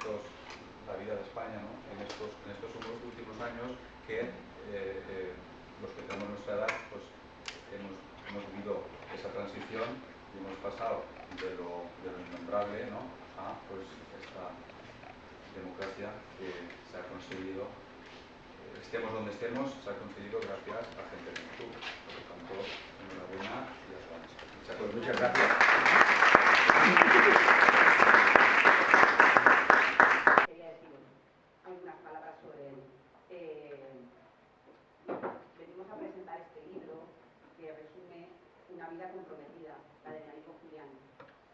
la vida de España, ¿no? en estos últimos años que los que tenemos nuestra edad pues hemos vivido esa transición y hemos pasado de lo innombrable, ¿no? a pues esta democracia que se ha conseguido, estemos donde estemos, se ha conseguido gracias a gente como tú. Por lo tanto, enhorabuena y hasta luego. Muchas gracias. Quería decir algunas palabras sobre él. Venimos a presentar este libro que resume una vida comprometida, la de Enrico Julián.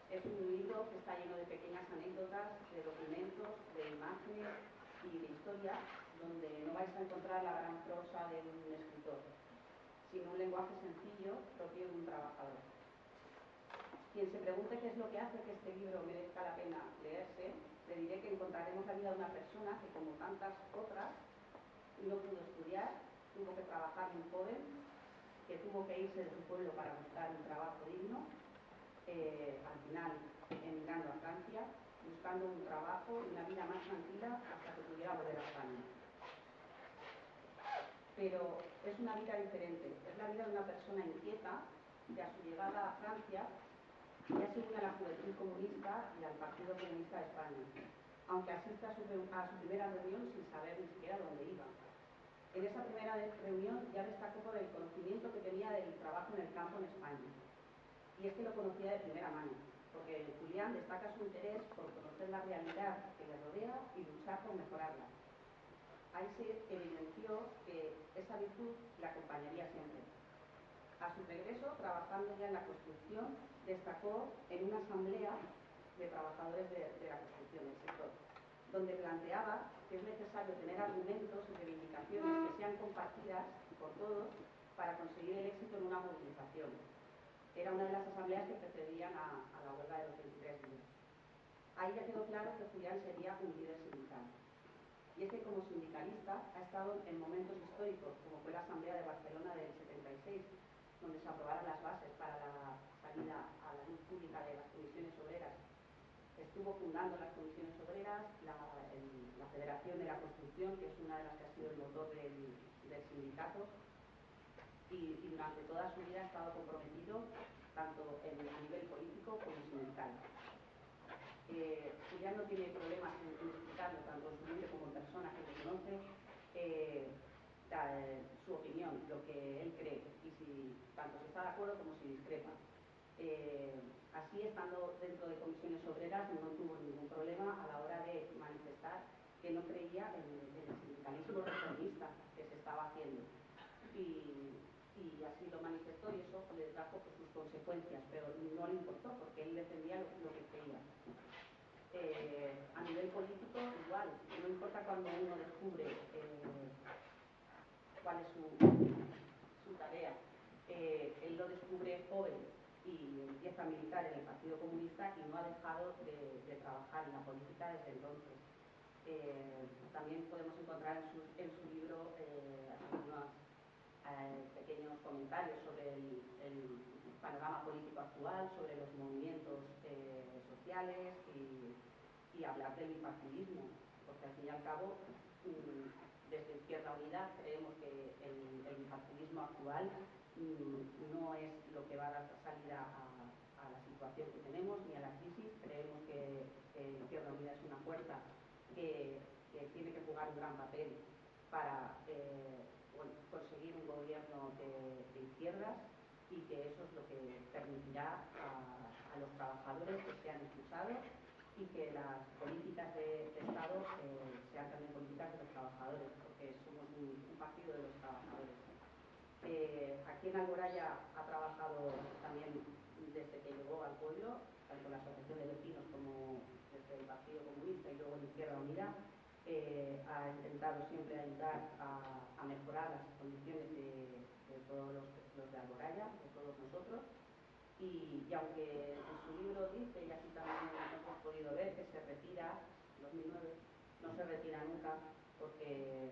Es un libro que está lleno de pequeñas anécdotas, de documentos, de imágenes y de historias, donde no vais a encontrar la gran prosa de un escritor, sino un lenguaje sencillo propio de un trabajador. Quien se pregunte qué es lo que hace que este libro merezca la pena leerse, le diré que encontraremos la vida de una persona que, como tantas otras, no pudo estudiar, tuvo que trabajar muy joven, que tuvo que irse de su pueblo para buscar un trabajo digno, al final emigrando a Francia, buscando un trabajo y una vida más tranquila hasta que pudiera volver a España. Pero es una vida diferente, es la vida de una persona inquieta que a su llegada a Francia ya se une a la Juventud Comunista y al Partido Comunista de España, aunque asiste a su primera reunión sin saber ni siquiera dónde iba. En esa primera reunión ya destacó por el conocimiento que tenía del trabajo en el campo en España. Y es que lo conocía de primera mano, porque Julián destaca su interés por conocer la realidad que le rodea y luchar por mejorarla. Ahí se evidenció que esa virtud le acompañaría siempre. A su regreso, trabajando ya en la construcción, destacó en una asamblea de trabajadores de la construcción del sector, donde planteaba que es necesario tener argumentos y reivindicaciones que sean compartidas por todos para conseguir el éxito en una movilización. Era una de las asambleas que precedían a la huelga de los 23 días. Ahí ya quedó claro que Julián sería un líder sindical. Y es que como sindicalista ha estado en momentos históricos, como fue la Asamblea de Barcelona del 76, donde se aprobaron las bases para la salida a la luz pública de las comisiones obreras. Estuvo fundando las comisiones obreras, la Federación de la Construcción, que es una de las que ha sido el motor del sindicato, y durante toda su vida ha estado comprometido tanto a nivel político como sindical. Julián no tiene problemas en explicarlo, tanto en su libro como en persona que lo conoce, su opinión, lo que él cree, y si tanto se está de acuerdo como si discrepa. Así, estando dentro de comisiones obreras, no tuvo ningún problema a la hora de manifestar que no creía en el sindicalismo reformista que se estaba haciendo. Y así lo manifestó, y eso le trajo sus consecuencias, pero no le importó porque él defendía lo que creía. A nivel político, igual, no importa cuando uno descubre cuál es su tarea. Él lo descubre joven y empieza a militar en el Partido Comunista y no ha dejado de trabajar en la política desde entonces. También podemos encontrar en su libro algunos pequeños comentarios sobre el panorama político actual, sobre los movimientos sociales y hablar del bipartidismo, porque al fin y al cabo, desde Izquierda Unida creemos que el bipartidismo actual no es lo que va a dar salida a la situación que tenemos ni a la crisis. Creemos que Izquierda Unida es una fuerza que tiene que jugar un gran papel para conseguir un gobierno de izquierdas, y que eso es lo que permitirá a los trabajadores que sean escuchados y que las políticas de Estado sean también políticas de los trabajadores, porque somos un partido de los trabajadores. Aquí en Alboraya ha trabajado también desde que llegó al pueblo, tanto la Asociación de Vecinos como desde el Partido Comunista y luego en Izquierda Unida. Ha intentado siempre ayudar a mejorar las condiciones de todos los de Alboraya, de todos nosotros, y aunque en su libro dice, y así también hemos podido ver, que se retira en 2009, no se retira nunca, porque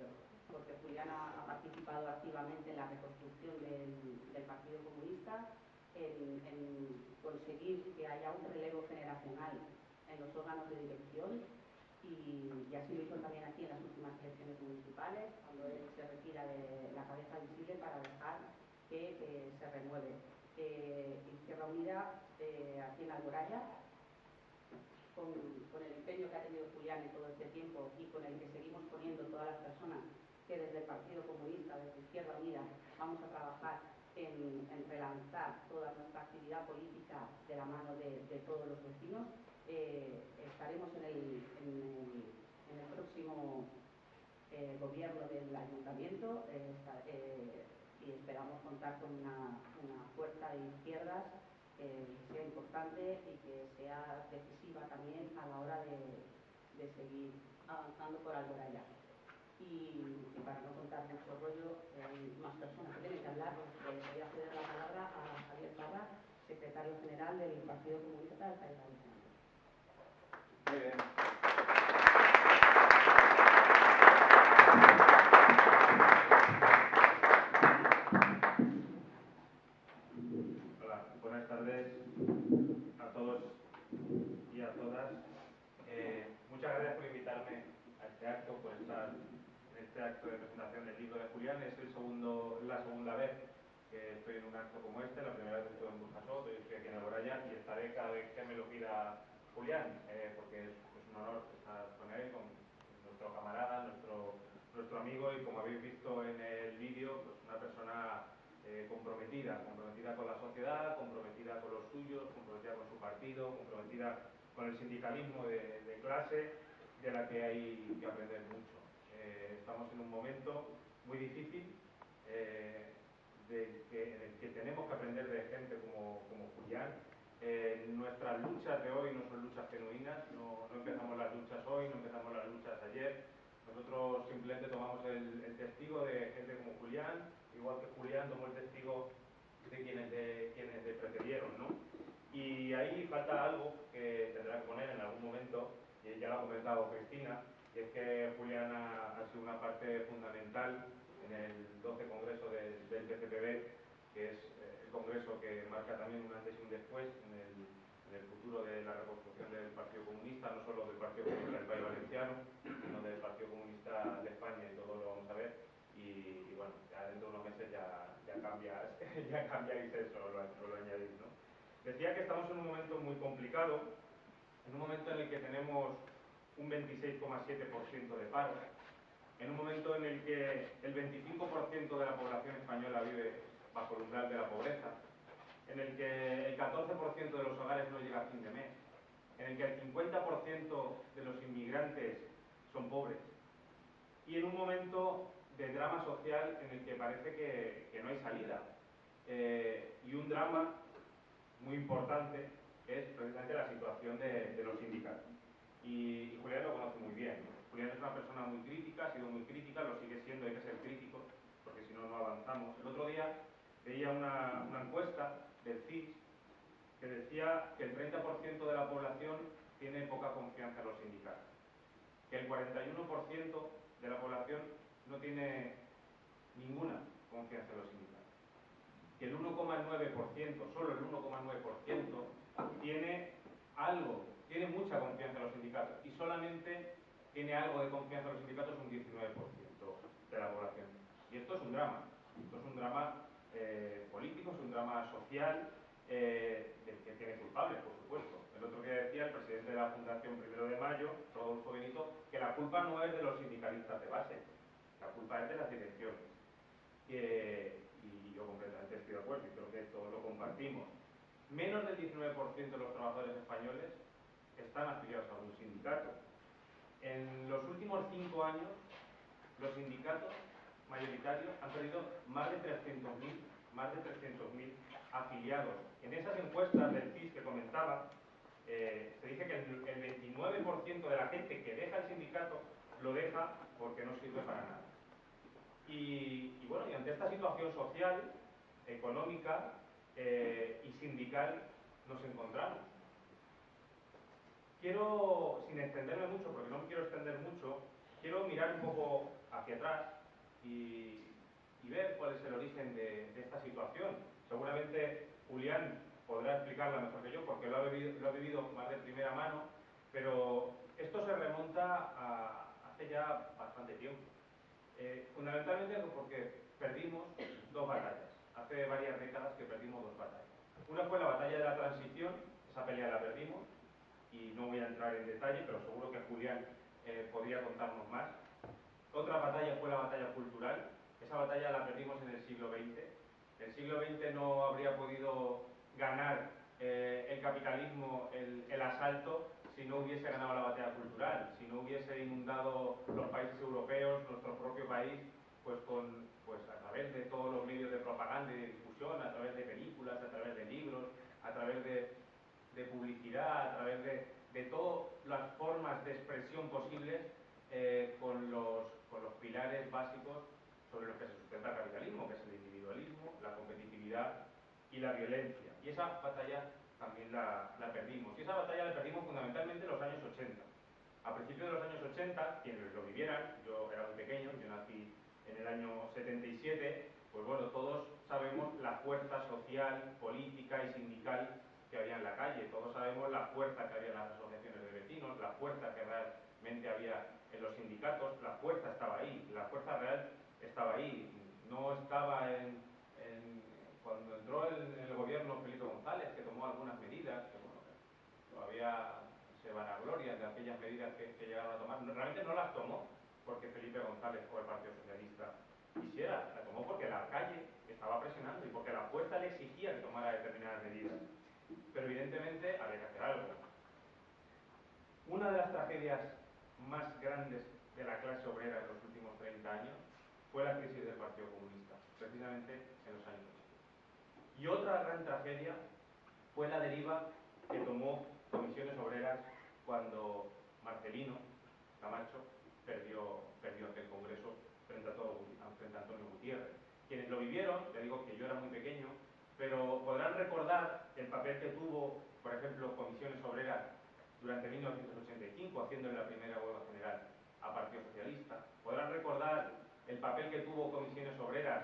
Julián ha participado activamente en la reconstrucción del Partido Comunista, en conseguir que haya un relevo generacional en los órganos de dirección, y así lo hizo también aquí en las últimas elecciones municipales, cuando él se retira de la cabeza visible para dejar que se renueve. Izquierda Unida, aquí en Alboraya, con el empeño que ha tenido Julián en todo este tiempo y con el que seguimos poniendo todas las personas que desde el Partido Comunista, desde Izquierda Unida, vamos a trabajar en relanzar toda nuestra actividad política de la mano de todos los vecinos. Estaremos en el próximo gobierno del ayuntamiento y esperamos contar con una fuerza de izquierdas que sea importante y que sea decisiva también a la hora de seguir avanzando por Alboraya. Y para no contar mucho rollo, hay más personas que tienen que hablar, voy a ceder la palabra a Javier Parra, secretario general del Partido Comunista del País Valenciano. Muy bien. Hola, buenas tardes a todos y a todas. Muchas gracias por invitarme a este acto, por estar en este acto de presentación del libro de Julián. Es la segunda vez que estoy en un acto como este. La primera vez estuve en Burjasot, hoy estoy aquí en Alboraya y estaré cada vez que me lo pida Julián, porque es un honor estar con él, con nuestro camarada, nuestro amigo, y como habéis visto en el vídeo, pues una persona comprometida con la sociedad, comprometida con los suyos, comprometida con su partido, comprometida con el sindicalismo de clase, de la que hay que aprender mucho. Estamos en un momento muy difícil en el que tenemos que aprender de gente como Julián. Nuestras luchas de hoy no son luchas genuinas, no empezamos las luchas hoy, no empezamos las luchas ayer. Nosotros simplemente tomamos el testigo de gente como Julián, igual que Julián tomó el testigo de quienes le precedieron, ¿no? Y ahí falta algo que tendrá que poner en algún momento, y ya lo ha comentado Cristina, y es que Julián ha sido una parte fundamental en el 12 Congreso del PCPB, que es el congreso que marca también un antes y un después en el futuro de la reconstrucción del Partido Comunista, no solo del Partido Comunista del País Valenciano, sino del Partido Comunista de España, y todo lo vamos a ver. Y bueno, ya dentro de unos meses ya cambiáis eso, lo añadís, ¿no? Decía que estamos en un momento muy complicado, en un momento en el que tenemos un 26,7% de paro, en un momento en el que el 25% de la población española vive bajo el umbral de la pobreza, en el que el 14% de los hogares no llega a fin de mes, en el que el 50% de los inmigrantes son pobres, y en un momento de drama social en el que parece que no hay salida. Y un drama muy importante es precisamente la situación de los sindicatos. Y Julián lo conoce muy bien, ¿no? Julián es una persona muy crítica, ha sido muy crítica, lo sigue siendo, hay que ser críticos, porque si no, no avanzamos. El otro día veía una encuesta del CIS que decía que el 30% de la población tiene poca confianza en los sindicatos, que el 41% de la población no tiene ninguna confianza en los sindicatos, que el 1,9%, solo el 1,9% tiene mucha confianza en los sindicatos, y solamente tiene algo de confianza en los sindicatos un 19% de la población. Y esto es un drama político, es un drama social del que tiene culpables, por supuesto. El otro día decía el presidente de la Fundación 1 de Mayo, Rodolfo Benito, que la culpa no es de los sindicalistas de base, la culpa es de las direcciones. Y yo completamente estoy de acuerdo y creo que todos lo compartimos. Menos del 19% de los trabajadores españoles están afiliados a algún sindicato. En los últimos 5 años, los sindicatos mayoritarios han perdido más de 300.000 afiliados. En esas encuestas del CIS que comentaba, se dice que el 29% de la gente que deja el sindicato lo deja porque no sirve para nada. Y bueno, y ante esta situación social, económica y sindical nos encontramos. Quiero, sin extenderme mucho, porque no me quiero extender mucho, quiero mirar un poco hacia atrás y ver cuál es el origen de esta situación. Seguramente Julián podrá explicarla mejor que yo, porque lo ha vivido más de primera mano, pero Esto se remonta a hace ya bastante tiempo. Fundamentalmente porque perdimos dos batallas. Hace varias décadas que perdimos dos batallas. Una fue la batalla de la transición, esa pelea la perdimos, y no voy a entrar en detalle, pero seguro que Julián podría contarnos más. Otra batalla fue la batalla cultural. Esa batalla la perdimos en el siglo XX. El siglo XX no habría podido ganar el capitalismo el asalto si no hubiese ganado la batalla cultural, si no hubiese inundado los países europeos, nuestro propio país, pues a través de todos los medios de propaganda y de difusión, a través de películas, a través de libros, a través de publicidad, a través de todas las formas de expresión posibles, con los pilares básicos sobre los que se sustenta el capitalismo, que es el individualismo, la competitividad y la violencia. Y esa batalla también la perdimos. Y esa batalla la perdimos fundamentalmente en los años 80. A principios de los años 80, quienes lo vivieran, yo era muy pequeño, yo nací en el año 77, pues bueno, todos sabemos la fuerza social, política y sindical que había en la calle. Todos sabemos la fuerza que había en las asociaciones de vecinos, la fuerza que realmente había en los sindicatos. La fuerza estaba ahí, la fuerza real estaba ahí. No estaba cuando entró el gobierno Felipe González, que tomó algunas medidas, que bueno, todavía se vanaglorian de aquellas medidas que llegaron a tomar. Realmente no las tomó porque Felipe González o el Partido Socialista quisiera, la tomó porque la calle estaba presionando y porque la fuerza le exigía que tomara determinadas medidas. Pero evidentemente había que hacer algo. Una de las tragedias más grandes de la clase obrera en los últimos 30 años fue la crisis del Partido Comunista, precisamente en los años 80. Y otra gran tragedia fue la deriva que tomó Comisiones Obreras cuando Marcelino Camacho perdió aquel congreso frente a Antonio Gutiérrez. Quienes lo vivieron, le digo que yo era muy pequeño, pero podrán recordar el papel que tuvo, por ejemplo, Comisiones Obreras durante 1985, haciendo la primera huelga general a Partido Socialista. Podrán recordar el papel que tuvo Comisiones Obreras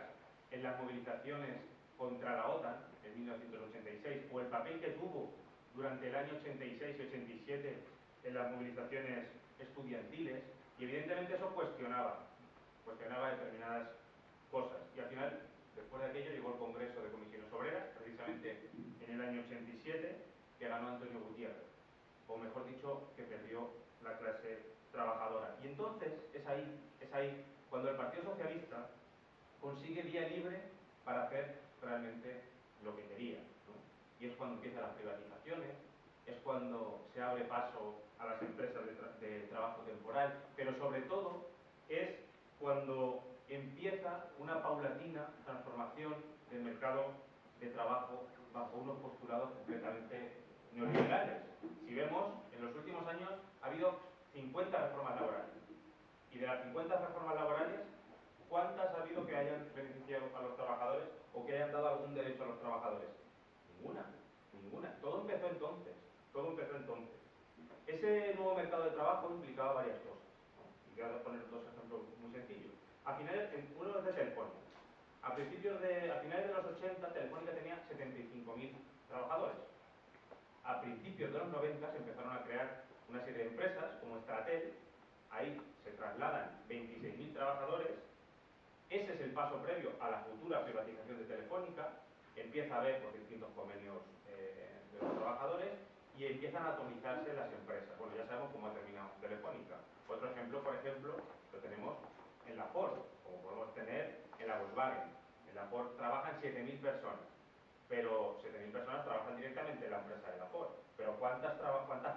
en las movilizaciones contra la OTAN en 1986, o el papel que tuvo durante el año 86 y 87 en las movilizaciones estudiantiles, y evidentemente eso cuestionaba determinadas cosas. Y al final, después de aquello, llegó el Congreso de Comisiones Obreras, precisamente en el año 87, que ganó Antonio Gutiérrez, o mejor dicho, que perdió la clase trabajadora. Y entonces es ahí cuando el Partido Socialista consigue vía libre para hacer realmente lo que quería, ¿no? Y es cuando empiezan las privatizaciones, es cuando se abre paso a las empresas de trabajo temporal, pero sobre todo es cuando empieza una paulatina transformación del mercado de trabajo bajo unos postulados completamente neoliberales. Si vemos, en los últimos años ha habido 50 reformas laborales. Y de las 50 reformas laborales, ¿cuántas ha habido que hayan beneficiado a los trabajadores o que hayan dado algún derecho a los trabajadores? Ninguna. Todo empezó entonces. Ese nuevo mercado de trabajo implicaba varias cosas, ¿no? Y voy a poner dos ejemplos muy sencillos. Uno es de Telefónica. A finales de los 80, Telefónica tenía 75.000 trabajadores. A principios de los 90 se empezaron a crear una serie de empresas como Estratel. Ahí se trasladan 26.000 trabajadores. Ese es el paso previo a la futura privatización de Telefónica. Empieza a haber por distintos convenios de los trabajadores y empiezan a atomizarse las empresas. Bueno, ya sabemos cómo ha terminado Telefónica. Otro ejemplo, por ejemplo, lo tenemos en la Ford, como podemos tener en la Volkswagen. En la Ford trabajan 7.000 personas, pero 7.000 personas trabajan directamente en la empresa de la Ford. Pero ¿cuántas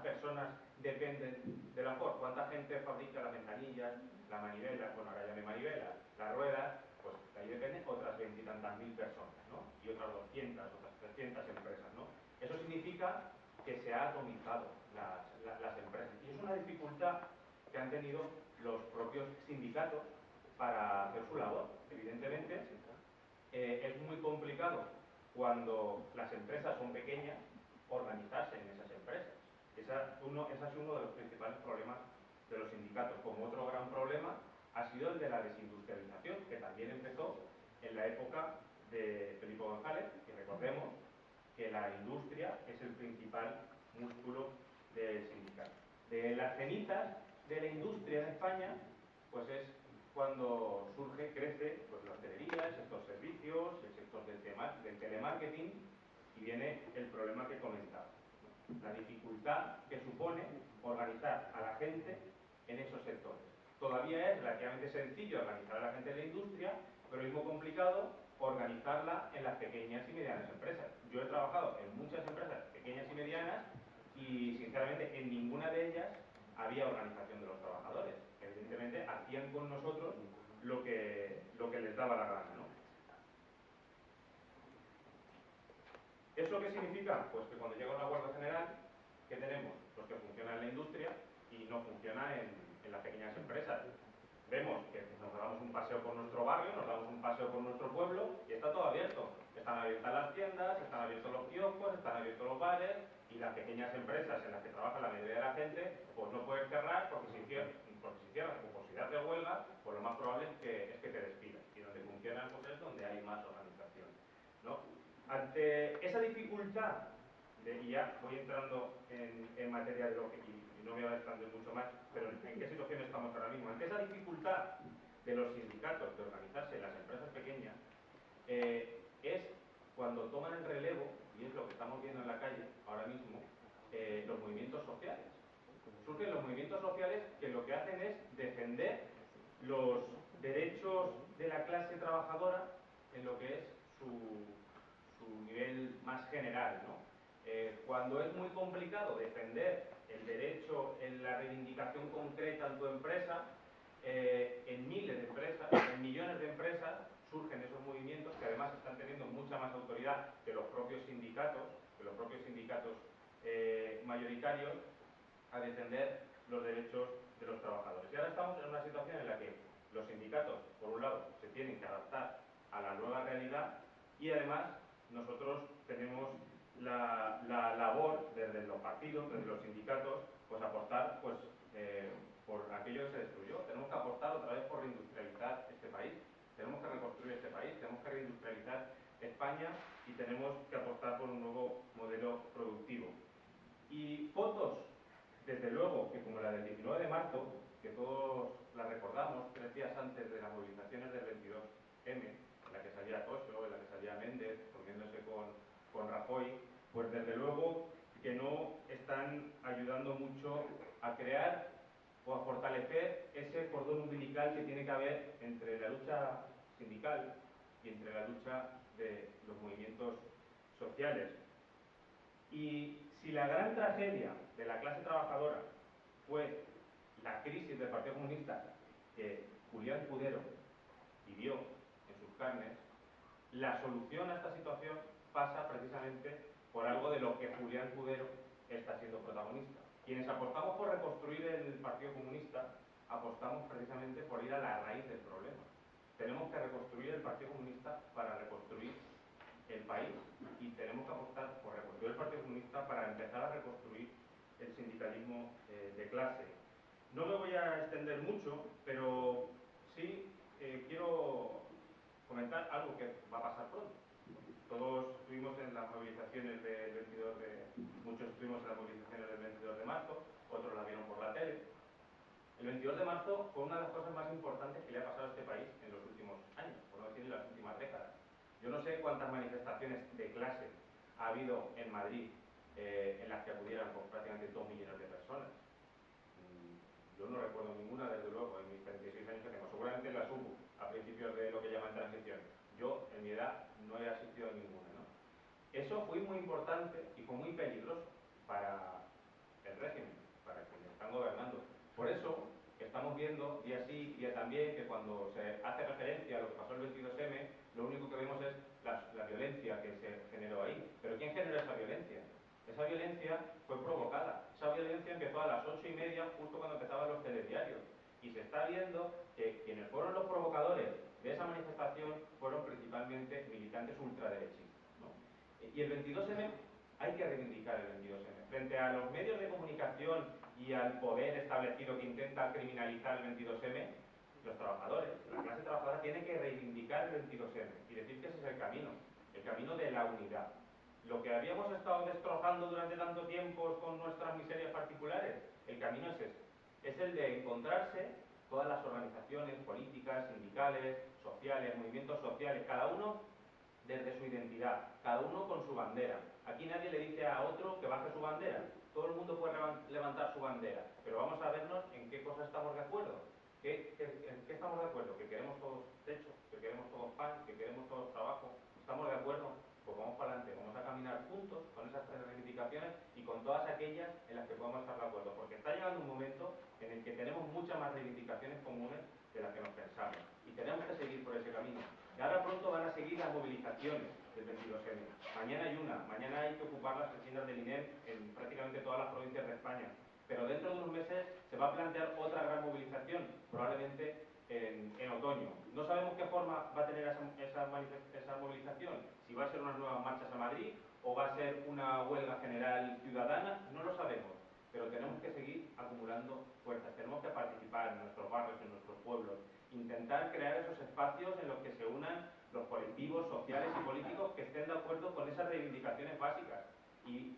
personas dependen de la Ford? ¿Cuánta gente fabrica las ventanillas, la manivela, bueno, ahora ya no hay manivela, las ruedas? Pues de ahí dependen otras 20 y tantas mil personas, ¿no? Y otras 200, otras 300 empresas, ¿no? Eso significa que se ha atomizado las empresas. Y es una dificultad que han tenido los propios sindicatos para hacer su labor. Evidentemente, es muy complicado cuando las empresas son pequeñas organizarse en esas empresas. Ese ha sido uno de los principales problemas de los sindicatos. Como otro gran problema ha sido el de la desindustrialización, que también empezó en la época de Felipe González, y recordemos que la industria es el principal músculo del sindicato. De las cenizas de la industria en España, pues es cuando surge, crece pues, la hostelería, el sector servicios, el sector del telemarketing, y viene el problema que comentaba, la dificultad que supone organizar a la gente en esos sectores. Todavía es relativamente sencillo organizar a la gente en la industria, pero es muy complicado organizarla en las pequeñas y medianas empresas. Yo he trabajado en muchas empresas pequeñas y medianas y, sinceramente, en ninguna de ellas había organización de los trabajadores. Evidentemente, hacían con nosotros lo que les daba la gana, ¿no? ¿Eso qué significa? Pues que cuando llega una huelga general, ¿qué tenemos? Pues que funciona en la industria y no funciona en las pequeñas empresas. Vemos que nos damos un paseo por nuestro barrio, nos damos un paseo por nuestro pueblo y está todo abierto. Están abiertas las tiendas, están abiertos los kioscos, están abiertos los bares, y las pequeñas empresas en las que trabaja la mayoría de la gente, pues no pueden cerrar porque si cierran por posibilidad de huelga, pues lo más probable es que te despidan. Y donde funcionan pues es donde hay más organización, ¿no? Ante esa dificultad, y ya voy entrando en materia de lo que, y no me voy a extender mucho más, pero en qué situación estamos ahora mismo, ante esa dificultad de los sindicatos de organizarse en las empresas pequeñas, es cuando toman el relevo, y es lo que estamos viendo en la calle ahora mismo, los movimientos sociales. Surgen los movimientos sociales que lo que hacen es defender los derechos de la clase trabajadora en lo que es su nivel más general, ¿no? Cuando es muy complicado defender el derecho en la reivindicación concreta en tu empresa, en miles de empresas, en millones de empresas, surgen esos movimientos que además están teniendo mucha más autoridad que los propios sindicatos, mayoritarios, a defender los derechos de los trabajadores. Y ahora estamos en una situación en la que los sindicatos, por un lado, se tienen que adaptar a la nueva realidad y además nosotros tenemos la labor desde los partidos, desde los sindicatos, pues apostar pues, por aquello que se destruyó. Tenemos que apostar otra vez por reindustrializar este país. Tenemos que reconstruir este país, tenemos que reindustrializar España y tenemos que apostar por un nuevo modelo productivo. Y fotos, desde luego, que como la del 19 de marzo, que todos la recordamos, 3 días antes de las movilizaciones del 22M, en la que salía Coso, en la que salía Méndez, poniéndose con Rajoy, pues desde luego que no están ayudando mucho a crear o a fortalecer ese cordón umbilical que tiene que haber entre la lucha sindical y entre la lucha de los movimientos sociales. Y si la gran tragedia de la clase trabajadora fue la crisis del Partido Comunista que Julián Escudero vivió en sus carnes, la solución a esta situación pasa precisamente por algo de lo que Julián Escudero está siendo protagonista. Quienes apostamos por reconstruir el Partido Comunista, apostamos precisamente por ir a la raíz del problema. Tenemos que reconstruir el Partido Comunista para reconstruir el país y tenemos que apostar por reconstruir el Partido Comunista para empezar a reconstruir el sindicalismo de clase. No me voy a extender mucho, pero sí quiero comentar algo que va a pasar pronto. Todos estuvimos en las movilizaciones del 22 muchos estuvimos en las movilizaciones del 22 de marzo, otros la vieron por la tele. El 22 de marzo fue una de las cosas más importantes que le ha pasado a este país en los últimos años, por no decir en las últimas décadas. Yo no sé cuántas manifestaciones de clase ha habido en Madrid en las que acudieran con prácticamente 2 millones de personas. Yo no recuerdo ninguna, desde luego, en mis 36 años que tengo. Seguramente las hubo a principios de lo que llaman transición. Yo, en mi edad, no he asistido a ninguna, ¿no? Eso fue muy importante y fue muy peligroso para el régimen, para quienes están gobernando. Por eso estamos viendo día sí, día también, que cuando se hace referencia a lo que pasó el 22M, lo único que vemos es la violencia que se generó ahí. ¿Pero quién generó esa violencia? Esa violencia fue provocada. Esa violencia empezó a las 8:30, justo cuando empezaban los telediarios. Y se está viendo que quienes fueron los provocadores de esa manifestación fueron principalmente militantes ultraderechistas, ¿no? Y el 22M, hay que reivindicar el 22M. Frente a los medios de comunicación y al poder establecido que intenta criminalizar el 22M, los trabajadores, la clase trabajadora tiene que reivindicar el 22M y decir que ese es el camino de la unidad. Lo que habíamos estado destrozando durante tanto tiempo con nuestras miserias particulares, El camino es ese, es el de encontrarse todas las organizaciones políticas, sindicales, sociales, movimientos sociales, cada uno desde su identidad, cada uno con su bandera. Aquí nadie le dice a otro que baje su bandera, todo el mundo puede levantar su bandera, pero vamos a vernos en qué cosas estamos de acuerdo. ¿En qué estamos de acuerdo? ¿Que queremos todos techo? ¿Que queremos todos pan? ¿Que queremos todos trabajo? ¿Estamos de acuerdo? Pues vamos para adelante, vamos a caminar juntos con esas tres reivindicaciones y con todas aquellas en las que podamos estar de acuerdo, porque está llegando un momento en el que tenemos muchas más reivindicaciones comunes de las que nos pensamos y tenemos que seguir por ese camino. Y ahora pronto van a seguir las movilizaciones del 22M. Mañana hay una, mañana hay que ocupar las oficinas del INEM en prácticamente todas las provincias de España, pero dentro de unos meses se va a plantear otra gran movilización, probablemente en otoño. No sabemos qué forma va a tener esa movilización, si va a ser unas nuevas marchas a Madrid o va a ser una huelga general ciudadana, no lo sabemos, pero tenemos que seguir acumulando fuerzas, tenemos que participar en nuestros barrios, en nuestros pueblos, intentar crear esos espacios en los que se unan los colectivos sociales y políticos que estén de acuerdo con esas reivindicaciones básicas y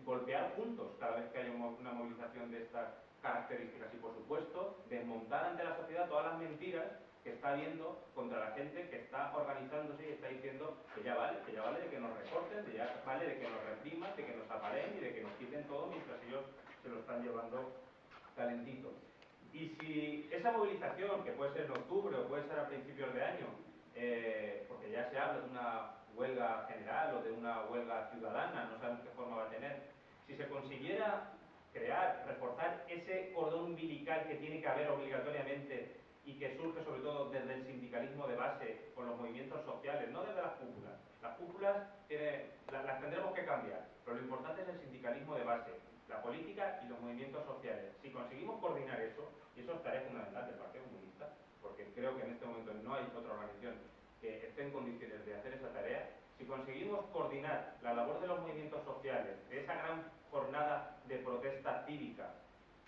golpear juntos cada vez que haya una movilización de estas características y, por supuesto, desmontar ante la sociedad todas las mentiras que está habiendo contra la gente que está organizándose y está diciendo que ya vale de que nos recorten, que ya vale de que nos repriman, de que nos aparen y de que nos quiten todo mientras ellos se lo están llevando calentito. Y si esa movilización, que puede ser en octubre o puede ser a principios de año, porque ya se habla de una huelga general o de una huelga ciudadana, no sabemos qué forma va a tener, si se consiguiera crear, reforzar ese cordón umbilical que tiene que haber obligatoriamente y que surge sobre todo desde el sindicalismo de base con los movimientos sociales, no desde las cúpulas. Las cúpulas las tendremos que cambiar, pero lo importante es el sindicalismo de base, la política y los movimientos sociales. Si conseguimos coordinar eso, y eso es tarea fundamental del Partido Comunista, porque creo que en este momento no hay otra organización que esté en condiciones de hacer esa tarea, si conseguimos coordinar la labor de los movimientos sociales, de esa gran jornada de protesta cívica,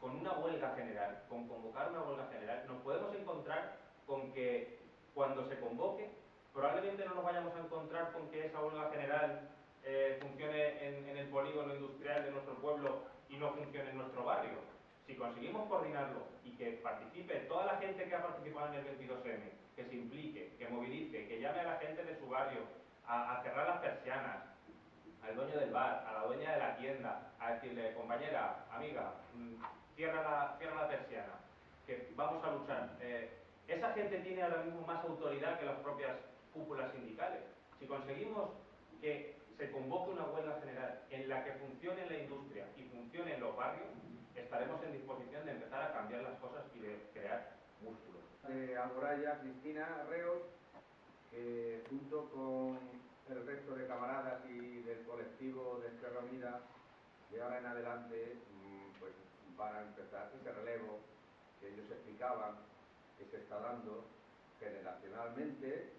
con una huelga general, con convocar una huelga general, nos podemos encontrar con que cuando se convoque, probablemente no nos vayamos a encontrar con que esa huelga general funcione en el polígono industrial de nuestro pueblo y no funcione en nuestro barrio. Si conseguimos coordinarlo y que participe toda la gente que ha participado en el 22M, que se implique, que movilice, que llame a la gente de su barrio a cerrar las persianas, al dueño del bar, a la dueña de la tienda, a decirle, compañera, amiga, cierra la persiana, que vamos a luchar. Esa gente tiene ahora mismo más autoridad que las propias cúpulas sindicales. Si conseguimos que se convoque una huelga general en la que funcione la industria y funcione en los barrios, estaremos en disposición de empezar a cambiar las cosas y de crear músculos. De Alboraya, Cristina Reos, que junto con el resto de camaradas y del colectivo de Esquerra Unida, de ahora en adelante, pues van a empezar ese relevo que ellos explicaban que se está dando generacionalmente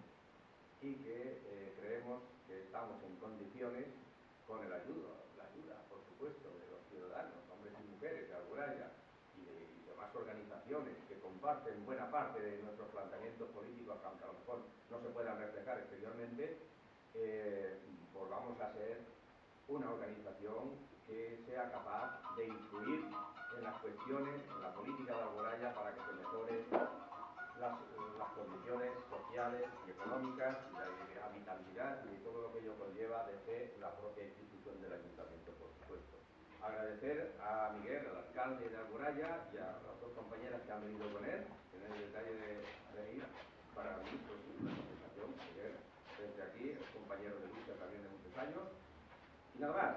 y que creemos que estamos en condiciones con la ayuda, por supuesto, de los ciudadanos, hombres y mujeres de Alboraya y de demás organizaciones que comparten buena parte de nuestros planteamientos políticos, aunque a lo mejor no se puedan reflejar exteriormente, pues vamos a ser una organización que sea capaz de influir en las cuestiones, en la política de Alboraya para que se mejoren las condiciones sociales y económicas y de habitabilidad y todo lo que ello conlleva desde la propia institución del ayuntamiento, por supuesto. Agradecer a Miguel, al alcalde de Alboraya y a las dos compañeras que han venido con él, tener el detalle de venir para mí, pues una conversación, Miguel, desde aquí, es compañero de lucha también de muchos años. Y nada más,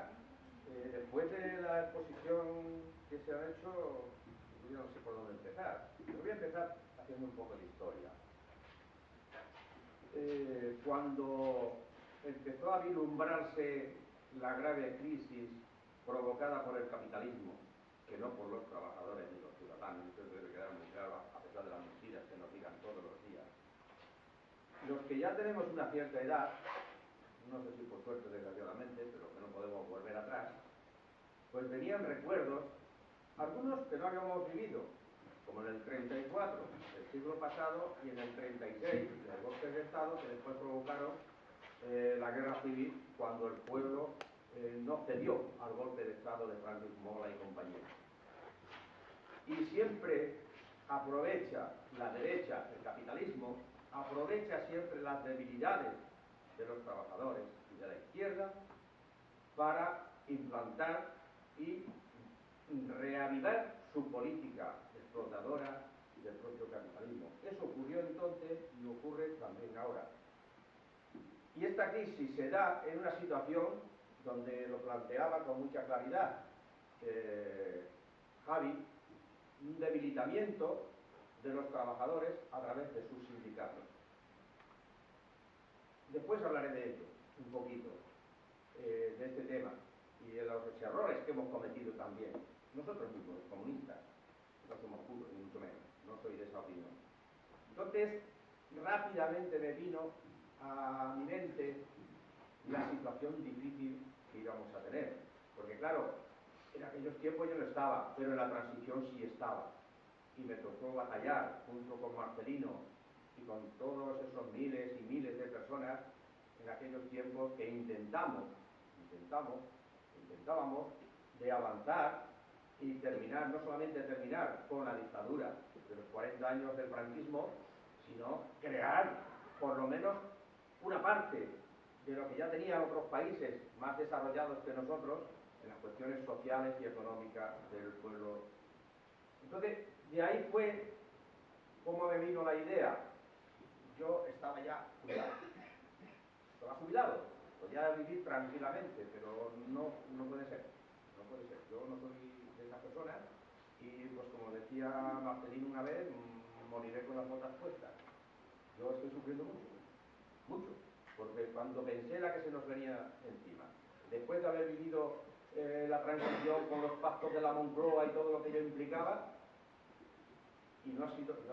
después de la exposición que se ha hecho, yo no sé por dónde empezar. Yo voy a empezar haciendo un poco de historia. Cuando empezó a vislumbrarse la grave crisis provocada por el capitalismo, que no por los trabajadores ni los ciudadanos, esto debe quedar muy claro a pesar de las mentiras que nos digan todos los días, los que ya tenemos una cierta edad, no sé si por suerte o desgraciadamente, pero que no podemos volver atrás, pues venían recuerdos, algunos que no habíamos vivido, como en el 34 del siglo pasado y en el 36 los golpes de Estado que después provocaron la guerra civil cuando el pueblo no cedió al golpe de Estado de Francis Mola y compañía. Y siempre aprovecha la derecha, el capitalismo, aprovecha siempre las debilidades de los trabajadores y de la izquierda para implantar y reavivar su política explotadora del propio capitalismo. Eso ocurrió entonces y ocurre también ahora. Y esta crisis se da en una situación donde lo planteaba con mucha claridad Javi, un debilitamiento de los trabajadores a través de sus sindicatos. Después hablaré de ello, un poquito, de este tema y de los errores que hemos cometido también. Nosotros mismos, los comunistas, no somos puros, ni mucho menos, no soy de esa opinión. Entonces, rápidamente me vino a mi mente la situación difícil que íbamos a tener. Porque claro, en aquellos tiempos yo no estaba, pero en la transición sí estaba. Y me tocó batallar junto con Marcelino y con todos esos miles y miles de personas en aquellos tiempos que intentábamos de avanzar y terminar, no solamente terminar con la dictadura de los 40 años del franquismo, sino crear por lo menos una parte de lo que ya tenían otros países más desarrollados que nosotros en las cuestiones sociales y económicas del pueblo. Entonces, de ahí fue como me vino la idea. Yo estaba ya jubilado, podía vivir tranquilamente, pero no puede ser, no puede ser. Yo no soy de esas personas y, pues como decía Marcelino una vez, moriré con las botas puestas. Yo estoy sufriendo mucho, porque cuando pensé la que se nos venía encima, después de haber vivido la transición con los pactos de la Moncloa y todo lo que ello implicaba, y no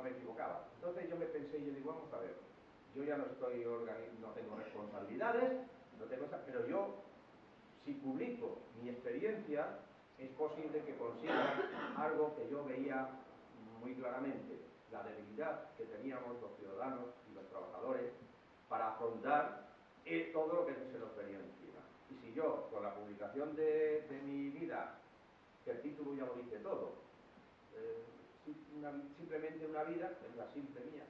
me equivocaba. Entonces yo me pensé y yo digo, vamos a ver, yo ya no tengo responsabilidades, pero yo, si publico mi experiencia, es posible que consiga algo que yo veía muy claramente, la debilidad que teníamos los ciudadanos y los trabajadores para afrontar todo lo que se nos venía encima. Y si yo, con la publicación de mi vida, que el título ya lo dice todo, simplemente una vida, es la simple mía,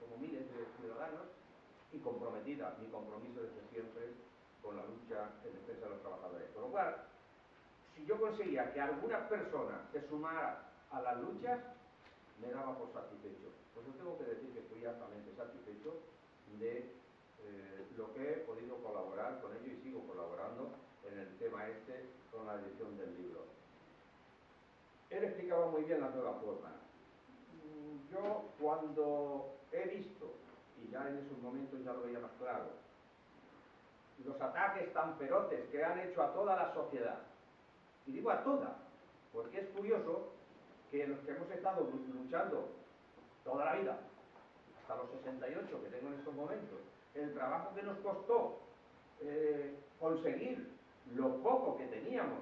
como miles de ciudadanos, y comprometida, mi compromiso desde siempre con la lucha en defensa de los trabajadores. Por lo cual, si yo conseguía que algunas personas se sumaran a las luchas, me daba por satisfecho. Pues yo tengo que decir que estoy altamente satisfecho de lo que he podido colaborar con ello y sigo colaborando en el tema con la edición del libro. Él explicaba muy bien las nuevas formas. Yo cuando he visto, y ya en esos momentos ya lo veía más claro, los ataques tan feroces que han hecho a toda la sociedad, y digo a toda, porque es curioso que los que hemos estado luchando toda la vida, hasta los 68 que tengo en estos momentos, el trabajo que nos costó conseguir lo poco que teníamos,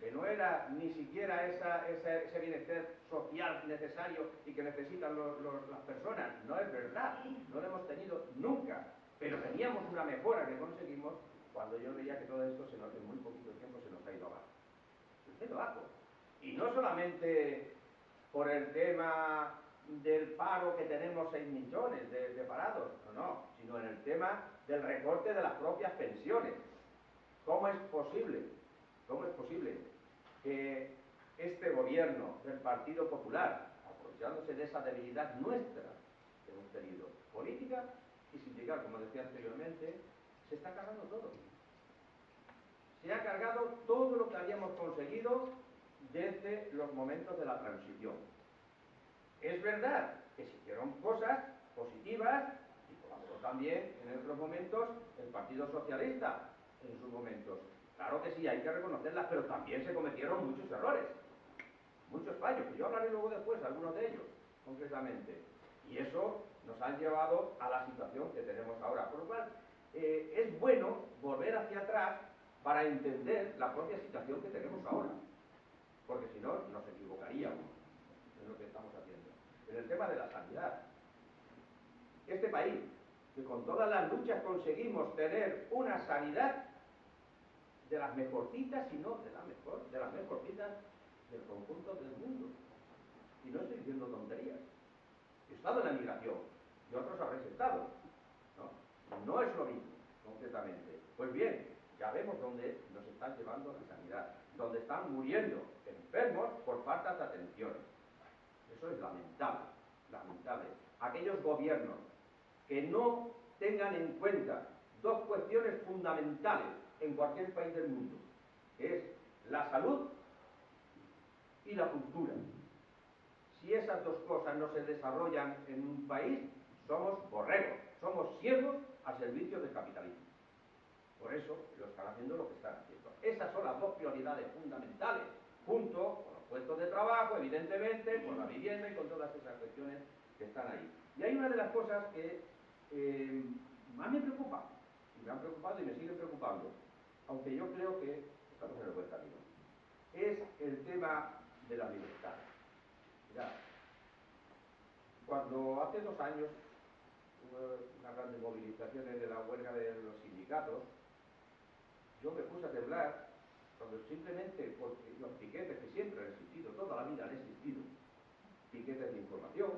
que no era ni siquiera ese bienestar social necesario y que necesitan las personas, no es verdad, no lo hemos tenido nunca, pero teníamos una mejora que conseguimos cuando yo veía que todo esto en muy poquito tiempo se nos ha ido abajo. Se ha ido abajo. Y no solamente por el tema del paro, que tenemos 6 millones de parados, no, sino en el tema del recorte de las propias pensiones. ¿Cómo es posible que este gobierno del Partido Popular, aprovechándose de esa debilidad nuestra que hemos tenido, política y sindical, como decía anteriormente, se está cargando todo? Se ha cargado todo lo que habíamos conseguido desde los momentos de la transición. Es verdad que se hicieron cosas positivas y colaboró también en otros momentos el Partido Socialista en sus momentos. Claro que sí, hay que reconocerlas, pero también se cometieron muchos errores, muchos fallos, y yo hablaré luego después, algunos de ellos, concretamente. Y eso nos ha llevado a la situación que tenemos ahora. Por lo cual, es bueno volver hacia atrás para entender la propia situación que tenemos ahora, porque si no, nos equivocaríamos en lo que estamos haciendo. En el tema de la sanidad, este país, que con todas las luchas conseguimos tener una sanidad de las mejorcitas, si no de las mejorcitas del conjunto del mundo. Y no estoy diciendo tonterías. He estado en la migración y otros habréis estado, ¿no? No es lo mismo, concretamente. Pues bien, ya vemos dónde nos están llevando la sanidad, donde están muriendo enfermos por falta de atención. Eso es lamentable, lamentable. Aquellos gobiernos que no tengan en cuenta dos cuestiones fundamentales en cualquier país del mundo, que es la salud y la cultura. Si esas dos cosas no se desarrollan en un país, somos borregos, somos siervos al servicio del capitalismo. Por eso lo están haciendo lo que están haciendo. Esas son las dos prioridades fundamentales, junto con los puestos de trabajo, evidentemente, con la vivienda y con todas esas cuestiones que están ahí. Y hay una de las cosas que más me preocupa, y me han preocupado y me siguen preocupando, aunque yo creo que estamos en el buen camino, es el tema de la libertad. Mirad, cuando hace 2 años hubo unas grandes movilizaciones de la huelga de los sindicatos, yo me puse a temblar cuando simplemente porque los piquetes que siempre han existido, toda la vida han existido, piquetes de información,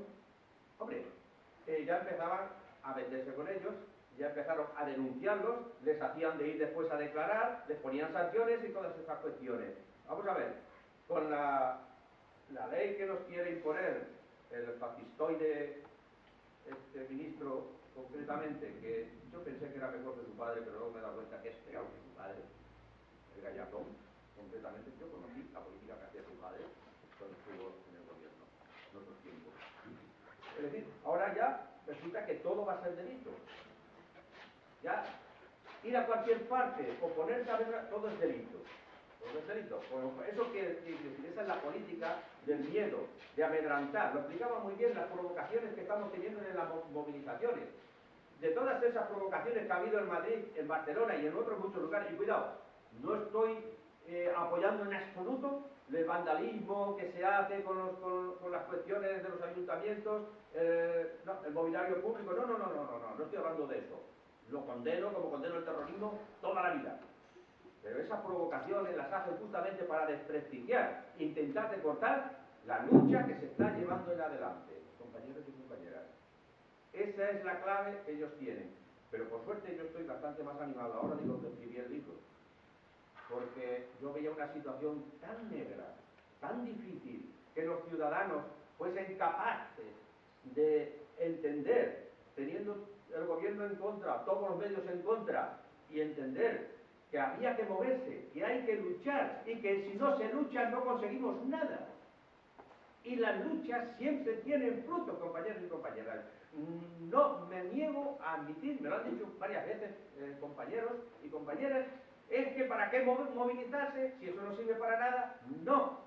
hombre, ya empezaban a venderse con ellos, ya empezaron a denunciarlos, les hacían de ir después a declarar, les ponían sanciones y todas esas cuestiones. Vamos a ver, con la ley que nos quiere imponer el fascistoide ministro, concretamente, que yo pensé que era mejor que su padre, pero luego me he dado cuenta que es peor que su padre, el Gallardón, concretamente. Yo conocí la política que hacía su padre cuando estuvo en el gobierno, en otros tiempos. Es decir, ahora ya resulta que todo va a ser delito. Ya, ir a cualquier parte o ponerse a ver, todo es delito. Todo es delito. Bueno, eso que esa es la política del miedo, de amedrantar. Lo explicaba muy bien las provocaciones que estamos teniendo en las movilizaciones. De todas esas provocaciones que ha habido en Madrid, en Barcelona y en otros muchos lugares, y cuidado, no estoy apoyando en absoluto el vandalismo que se hace con las cuestiones de los ayuntamientos, no, el mobiliario público, no estoy hablando de eso. Lo condeno como condeno el terrorismo toda la vida. Pero esas provocaciones las hacen justamente para desprestigiar, intentar recortar la lucha que se está llevando en adelante, compañeros y compañeras. Esa es la clave que ellos tienen. Pero por suerte yo estoy bastante más animado ahora de lo que escribí el libro. Porque yo veía una situación tan negra, tan difícil, que los ciudadanos fuesen capaces de entender, teniendo el gobierno en contra, todos los medios en contra, y entender que había que moverse, que hay que luchar, y que si no se lucha no conseguimos nada. Y las luchas siempre tienen fruto, compañeros y compañeras. No me niego a admitir, me lo han dicho varias veces compañeros y compañeras, es que ¿para qué movilizarse si eso no sirve para nada? No.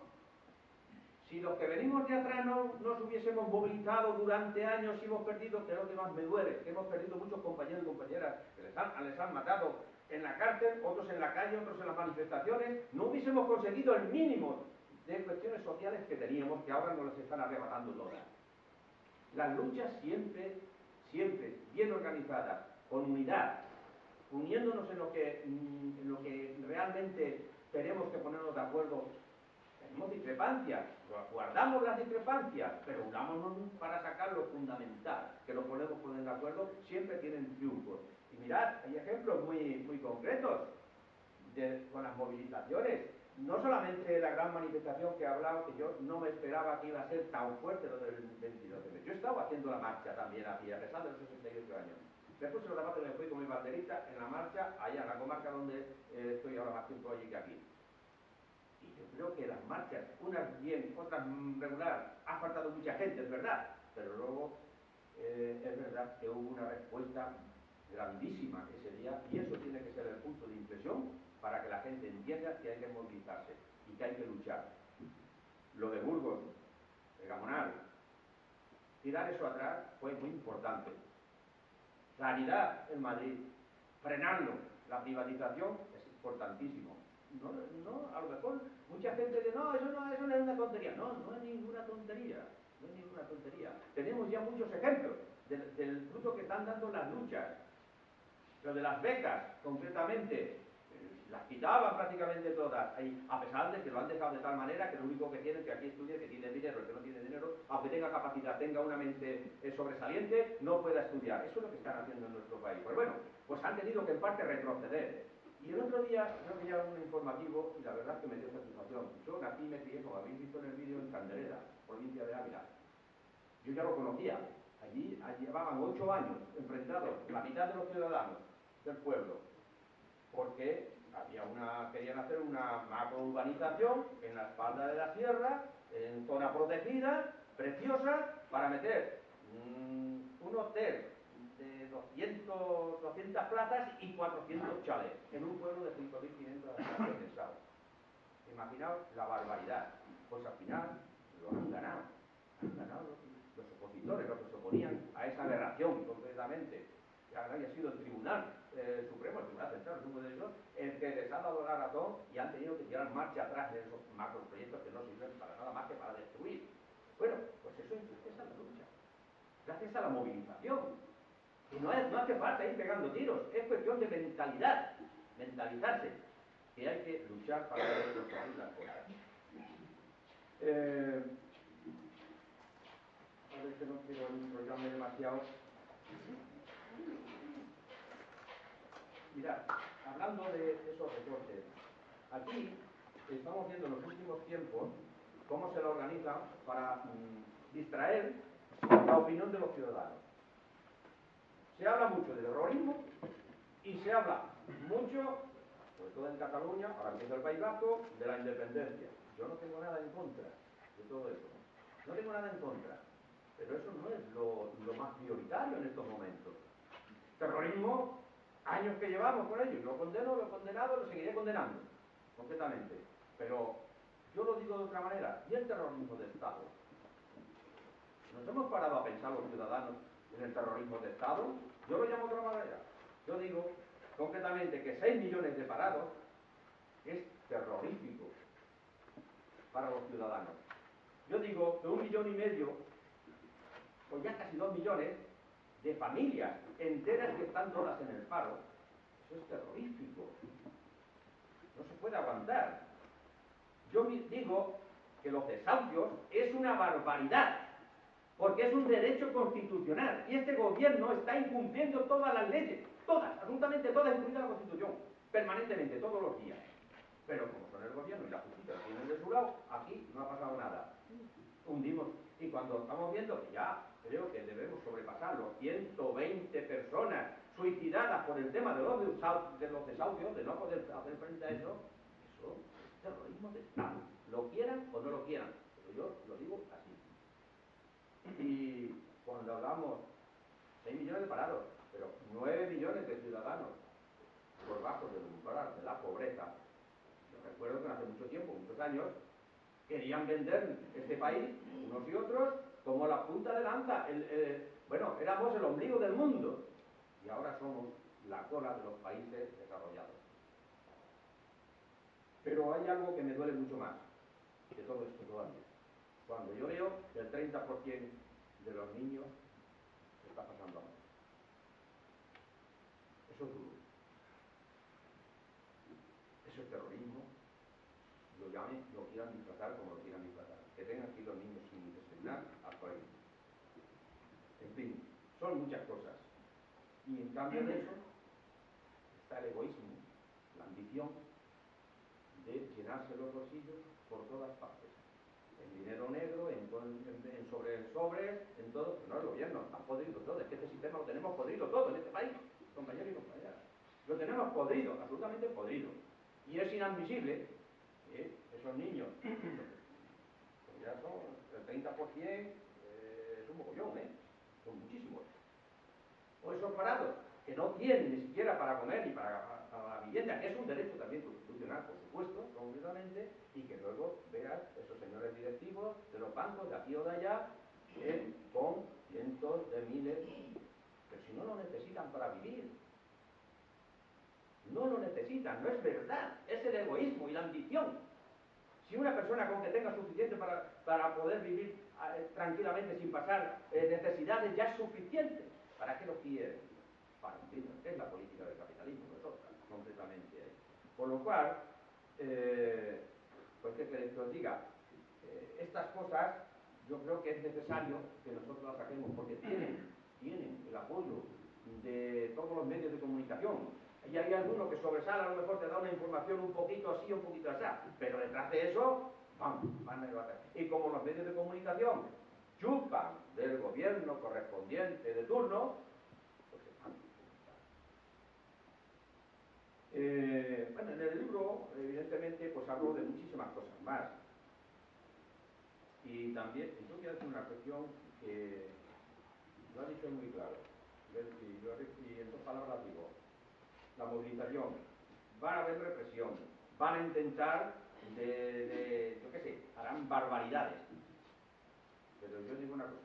Si los que venimos de atrás no nos hubiésemos movilizado durante años y hemos perdido, que es lo que más me duele, que hemos perdido muchos compañeros y compañeras que les han matado en la cárcel, otros en la calle, otros en las manifestaciones, no hubiésemos conseguido el mínimo de cuestiones sociales que teníamos, que ahora nos las están arrebatando todas. Las luchas siempre, siempre, bien organizadas, con unidad, uniéndonos en lo que realmente tenemos que ponernos de acuerdo. Tenemos discrepancias, guardamos las discrepancias, pero unámonos para sacar lo fundamental, que lo podemos poner de acuerdo, siempre tienen triunfos. Y mirad, hay ejemplos muy concretos con las movilizaciones. No solamente la gran manifestación que he hablado, que yo no me esperaba que iba a ser tan fuerte lo del 22 de mes. Yo estaba haciendo la marcha también aquí, a pesar de los 68 años. Después de los debates me fui con mi banderita en la marcha, allá en la comarca donde estoy ahora más tiempo allí que aquí. Y yo creo que las marchas, unas bien, otras regular, ha faltado mucha gente, es verdad, pero luego es verdad que hubo una respuesta grandísima ese día, y eso tiene que ser el punto de inflexión para que la gente entienda que hay que movilizarse y que hay que luchar. Lo de Burgos, de Gamonal, tirar eso atrás fue muy importante. Sanidad en Madrid, frenarlo, la privatización es importantísimo. No, a lo mejor mucha gente dice, no, eso no es una tontería. No es ninguna tontería, no es ninguna tontería. Tenemos ya muchos ejemplos del fruto que están dando las luchas. Lo de las becas, concretamente, las quitaban prácticamente todas, a pesar de que lo han dejado de tal manera que lo único que tiene es que aquí estudie, que tiene dinero, el que no tiene dinero, aunque tenga capacidad, tenga una mente sobresaliente, no pueda estudiar. Eso es lo que están haciendo en nuestro país. Pues bueno, pues han tenido que en parte retroceder. Y el otro día yo veía un informativo y la verdad es que me dio satisfacción. Yo nací y me crié, como habéis visto en el vídeo, en Candelera, provincia de Ávila. Yo ya lo conocía. Allí llevaban 8 años enfrentados la mitad de los ciudadanos del pueblo, porque querían hacer una macrourbanización en la espalda de la sierra, en zona protegida, preciosa, para meter un hotel de 200 plazas y 400 chalets en un pueblo de 5.500 habitantes. Imaginaos la barbaridad. Pues al final lo han ganado. Han ganado los opositores, los que se oponían a esa aberración concretamente. Ya haya sido el Tribunal Supremo, el Tribunal Central, el Supremo de Derechos, el que les ha dado la razón y han tenido que tirar marcha atrás de esos macroproyectos que no sirven para nada más que para destruir. Bueno, pues eso es gracias a la lucha, gracias a la movilización. Y no hace falta ir pegando tiros, es cuestión de mentalidad, mentalizarse, que hay que luchar para poder conseguir las cosas. A ver, que no quiero enrollarme demasiado. Mirad, hablando de esos recortes, aquí estamos viendo en los últimos tiempos cómo se lo organizan para distraer la opinión de los ciudadanos. Se habla mucho del terrorismo y se habla mucho, sobre todo en Cataluña, ahora empieza el País Vasco, de la independencia. Yo no tengo nada en contra de todo eso. No tengo nada en contra. Pero eso no es lo más prioritario en estos momentos. Terrorismo, años que llevamos con ello. Lo condeno, lo he condenado, lo seguiré condenando, completamente. Pero yo lo digo de otra manera. ¿Y el terrorismo de Estado? ¿Nos hemos parado a pensar los ciudadanos en el terrorismo de Estado? Yo lo llamo de otra manera. Yo digo concretamente que 6 millones de parados es terrorífico para los ciudadanos. Yo digo que 1,5 millones, o ya casi 2 millones, de familias enteras que están todas en el paro, eso es terrorífico. No se puede aguantar. Yo digo que los desahucios es una barbaridad, porque es un derecho constitucional, y este gobierno está incumpliendo todas las leyes, todas, absolutamente todas, incluida la Constitución, permanentemente, todos los días. Pero como son el gobierno y la justicia tienen de su lado, aquí no ha pasado nada. Hundimos. Y cuando estamos viendo que ya creo que debemos sobrepasar los 120 personas suicidadas por el tema de los desahucios, de no poder hacer frente a eso es terrorismo de Estado. Lo quieran o no lo quieran, pero yo lo digo así. Y cuando hablamos 6 millones de parados, pero 9 millones de ciudadanos por bajo del umbral de la pobreza, yo recuerdo que hace mucho tiempo, muchos años, querían vender este país, unos y otros, como la punta de lanza. Bueno, éramos el ombligo del mundo y ahora somos la cola de los países desarrollados. Pero hay algo que me duele mucho más que todo esto todavía. Cuando yo veo que el 30% de los niños está pasando hambre. Eso es duro. Eso es terrorismo. Lo quieran disfrazar como lo quieran disfrazar. Que tengan que ir los niños sin desayunar al colegio. En fin, son muchas cosas. Y en cambio de eso está el egoísmo, la ambición de llenarse los bolsillos por todas partes. En dinero negro, en sobres, en todo. Pero no el gobierno, han podrido todo. Es que este sistema lo tenemos podrido todo en este país, compañeros y compañeras. Lo tenemos podrido, absolutamente podrido. Y es inadmisible esos niños, pues ya son el 30%, es un mogollón, son muchísimos. O esos parados, que no tienen ni siquiera para comer ni para la vivienda, que es un derecho también constitucional, por supuesto, completamente, y que luego veas esos señores directivos de los bancos de aquí o de allá, con cientos de miles, pero si no lo necesitan para vivir. No lo necesitan, no es verdad, es el egoísmo y la ambición. Si una persona con que tenga suficiente para poder vivir tranquilamente sin pasar necesidades ya es suficiente, ¿para qué lo quieren? Es la política del capitalismo, no es otra, completamente. Por lo cual, pues ¿qué queréis que os diga? Estas cosas yo creo que es necesario que nosotros las saquemos porque tienen el apoyo de todos los medios de comunicación. Y hay alguno que sobresale, a lo mejor te da una información un poquito así, un poquito así, pero detrás de eso, van a debatir. Y como los medios de comunicación chupan del gobierno correspondiente de turno, pues están. Bueno, en el libro, evidentemente, pues hablo de muchísimas cosas más. Y también, yo quiero decir una cuestión que lo ha dicho muy claro, y en dos palabras digo, la movilización, van a haber represión, van a intentar yo qué sé, harán barbaridades. Pero yo digo una cosa,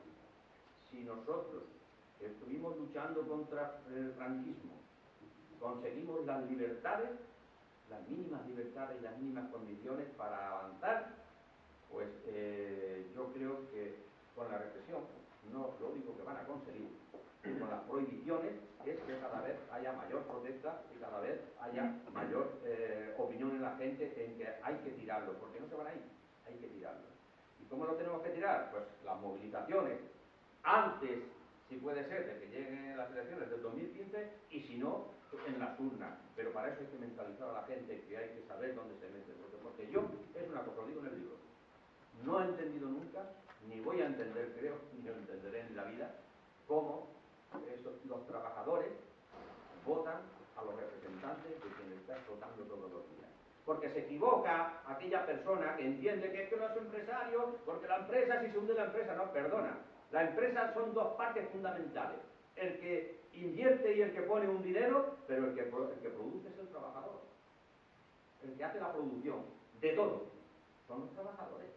si nosotros que estuvimos luchando contra el franquismo, conseguimos las libertades, las mínimas libertades y las mínimas condiciones para avanzar, pues yo creo que con la represión, no lo único que van a conseguir, con las prohibiciones, es que cada vez haya mayor protesta y cada vez haya mayor opinión en la gente en que hay que tirarlo, porque no se van a ir, hay que tirarlo. ¿Y cómo lo tenemos que tirar? Pues las movilizaciones, antes, si puede ser, de que lleguen las elecciones del 2015, y si no, en las urnas. Pero para eso hay que mentalizar a la gente, que hay que saber dónde se mete. Porque yo, es una cosa, lo digo en el libro, no he entendido nunca, ni voy a entender, creo, ni lo entenderé en la vida, cómo los trabajadores votan a los representantes de quien está votando todos los días. Porque se equivoca aquella persona que entiende que es que no es empresario, porque la empresa, si se hunde la empresa, no, perdona. La empresa son dos partes fundamentales. El que invierte y el que pone un dinero, pero el que produce es el trabajador. El que hace la producción de todo son los trabajadores.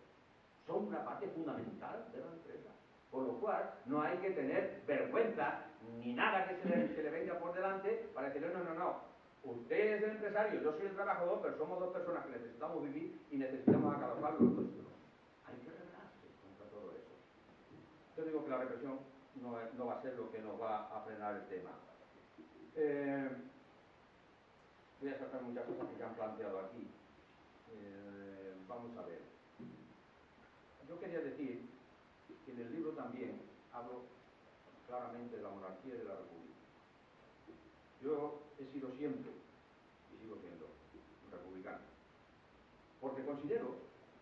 Son una parte fundamental de la empresa. Por lo cual, no hay que tener vergüenza ni nada que se le venga por delante para decirle, no. Usted es el empresario, yo soy el trabajador, pero somos dos personas que necesitamos vivir y necesitamos acabar los dos. Hay que rebelarse contra todo eso. Yo digo que la represión no va a ser lo que nos va a frenar el tema. Voy a sacar muchas cosas que se han planteado aquí. Vamos a ver. Yo quería decir que en el libro también hablo claramente de la monarquía y de la república. Yo he sido siempre, y sigo siendo, republicano, porque considero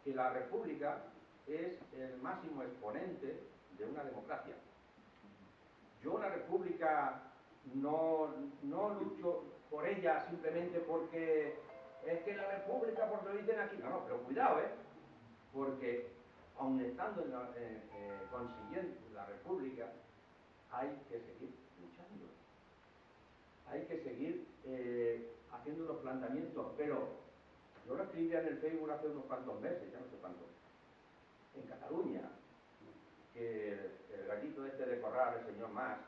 que la república es el máximo exponente de una democracia. Yo la república no lucho por ella simplemente porque es que la república, porque lo dicen aquí, no, pero cuidado, porque aun estando consiguiendo la república, hay que seguir luchando. Hay que seguir haciendo unos planteamientos, pero yo lo escribía en el Facebook hace unos cuantos meses, ya no sé cuántos, en Cataluña, que el gallito este de Corral, el señor Mas,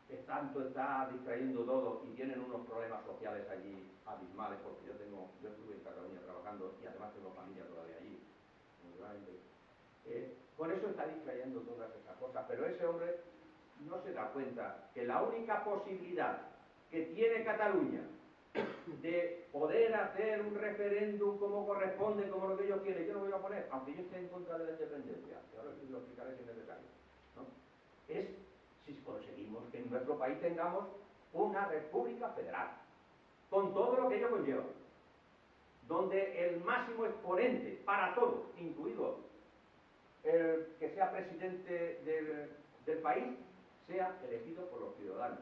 está distrayendo todo y tienen unos problemas sociales allí abismales, porque yo estuve en Cataluña trabajando y además tengo familia todavía allí. Con eso está distrayendo todas esas cosas, pero ese hombre no se da cuenta que la única posibilidad que tiene Cataluña de poder hacer un referéndum como corresponde, como lo que ellos quieren, yo no voy a poner, aunque yo esté en contra de la independencia, que ahora lo explicaré si es necesario, ¿no? Es si conseguimos que en nuestro país tengamos una república federal, con todo lo que ello conlleva, donde el máximo exponente para todo, incluido el que sea presidente del país, sea elegido por los ciudadanos,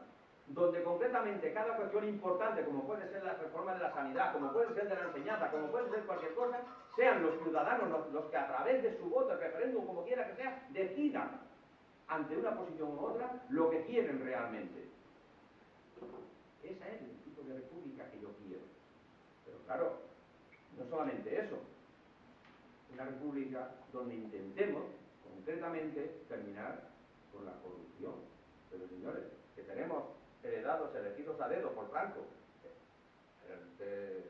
donde concretamente cada cuestión importante, como puede ser la reforma de la sanidad, como puede ser de la enseñanza, como puede ser cualquier cosa, sean los ciudadanos los que a través de su voto, el referéndum, como quiera que sea, decidan ante una posición u otra lo que quieren realmente. Ese es el tipo de república que yo quiero. Pero claro, no solamente eso, una república donde intentemos concretamente terminar con la corrupción. Pero señores, que tenemos heredados, elegidos a dedo por Franco, el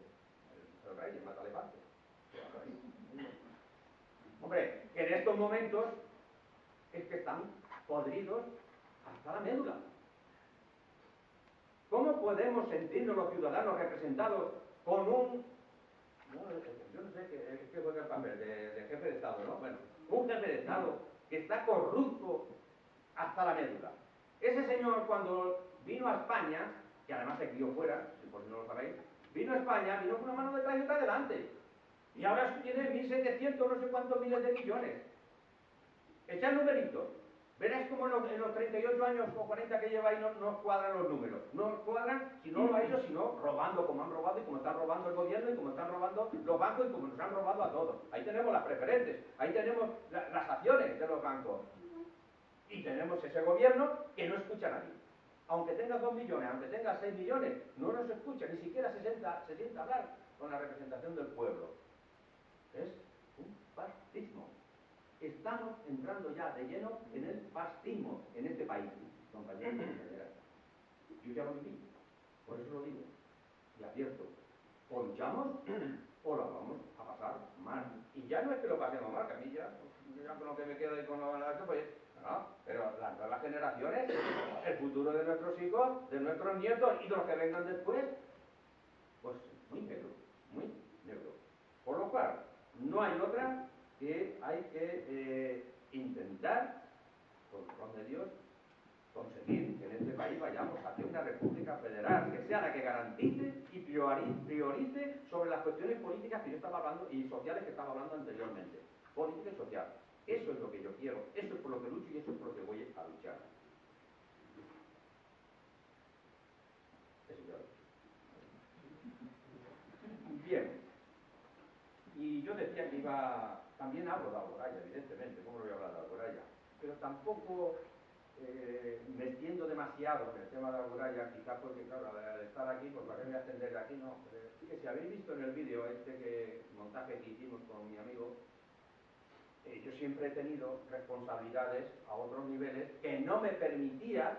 rey, el matalefante. Hombre, que en estos momentos es que están podridos hasta la médula. ¿Cómo podemos sentirnos los ciudadanos representados con un, yo no sé qué fue el papel de jefe de Estado, ¿no? Bueno, un jefe de Estado que está corrupto hasta la médula. Ese señor, cuando vino a España, que además se crió fuera, si por si no lo sabéis, vino a España, vino con una mano detrás y otra delante. Y ahora tiene 1.700, no sé cuántos miles de millones. Echad numeritos. Veréis como en los 38 años o 40 que lleváis no os cuadran los números. No os cuadran, si no a ellos, sino robando como han robado y como están robando el gobierno y como están robando los bancos y como nos han robado a todos. Ahí tenemos las preferentes, ahí tenemos las acciones de los bancos. Y tenemos ese gobierno que no escucha a nadie. Aunque tenga 2 millones, aunque tenga 6 millones, no nos escucha, ni siquiera se sienta a hablar con la representación del pueblo. Es un fascismo. Estamos entrando ya de lleno en el fascismo en este país, compañeros y compañeras. Yo ya lo viví, por eso lo digo, y advierto, o luchamos o lo vamos a pasar mal. Y ya no es que lo pasemos mal, que a mí ya con lo que me quedo y con lo que pues, no, pero las nuevas generaciones, el futuro de nuestros hijos, de nuestros nietos y de los que vengan después, pues muy negro, muy negro. Por lo cual, no hay otra que hay que intentar, con el don de Dios, conseguir que en este país vayamos hacia una república federal, que sea la que garantice y priorice sobre las cuestiones políticas que yo estaba hablando y sociales que estaba hablando anteriormente. Política y social. Eso es lo que yo quiero, eso es por lo que lucho y eso es por lo que voy a luchar. Bien. Y yo decía que también hablo de Alboraya, evidentemente, ¿cómo no voy a hablar de Alboraya? Pero tampoco me extiendo demasiado en el tema de Alboraya, quizás porque, claro, al estar aquí, pues para qué me voy a extender de aquí, no. Que si habéis visto en el vídeo montaje que hicimos con mi amigo, yo siempre he tenido responsabilidades a otros niveles que no me permitían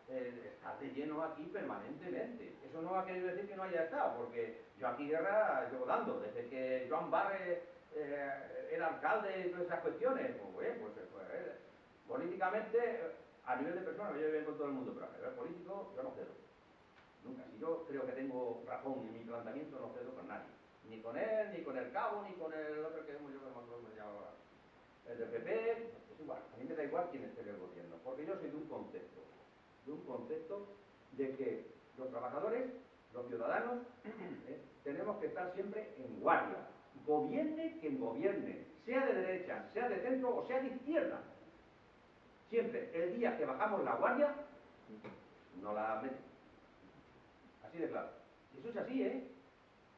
estar de lleno aquí permanentemente. Eso no ha querido decir que no haya estado, porque yo aquí guerra llevo dando, desde que Joan Barre era alcalde y todas esas cuestiones. Políticamente, a nivel de persona, yo bien con todo el mundo, pero a nivel político yo no cedo. Nunca. Si yo creo que tengo razón en mi planteamiento, no cedo con nadie. Ni con él, ni con el cabo, ni con el otro que yo me llamo ahora. El del PP, es igual. A mí me da igual quién esté en el gobierno, porque yo soy de un concepto de que los trabajadores, los ciudadanos, tenemos que estar siempre en guardia. Gobierne quien gobierne, sea de derecha, sea de centro o sea de izquierda. Siempre, el día que bajamos la guardia, no la meten. Así de claro. Y eso es así,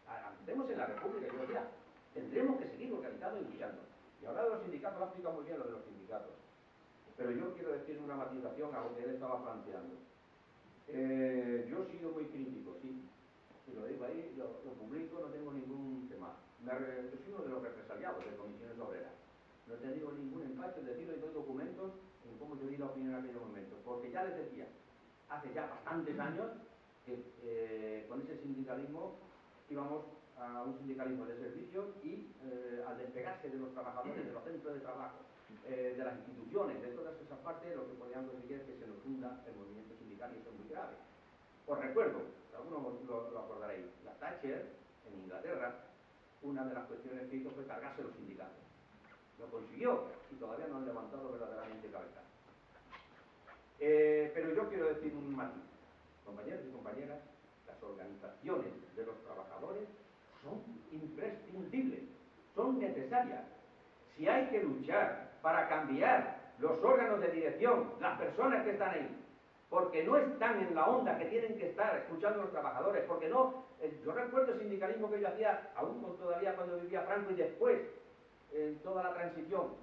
andemos en la República, yo decía, tendremos que seguir organizados y luchando. Y ahora de los sindicatos, lo ha explicado muy bien lo de los sindicatos. Pero yo quiero decir una matización a lo que él estaba planteando. Yo he sido muy crítico, sí. Si lo digo ahí, lo publico, no tengo ningún tema. Yo soy uno de los represaliados de Comisiones Obreras. No he tenido ningún empacho en decirlo y doy documentos en cómo yo di la opinión en aquel momento. Porque ya les decía, hace ya bastantes años, que con ese sindicalismo íbamos a un sindicalismo de servicio y al despegarse de los trabajadores, de los centros de trabajo, de las instituciones, de todas esas partes, lo que podían conseguir es que se nos hunda el movimiento sindical y eso es muy grave. Os recuerdo, algunos lo acordaréis, la Thatcher en Inglaterra, una de las cuestiones que hizo fue cargarse los sindicatos. Lo consiguió y todavía no han levantado verdaderamente cabeza. Pero yo quiero decir un matiz. Compañeros y compañeras, las organizaciones de los trabajadores son imprescindibles, son necesarias. Si hay que luchar para cambiar los órganos de dirección, las personas que están ahí, porque no están en la onda que tienen que estar escuchando a los trabajadores, porque no, yo recuerdo el sindicalismo que yo hacía, aún todavía cuando vivía Franco y después, en toda la transición,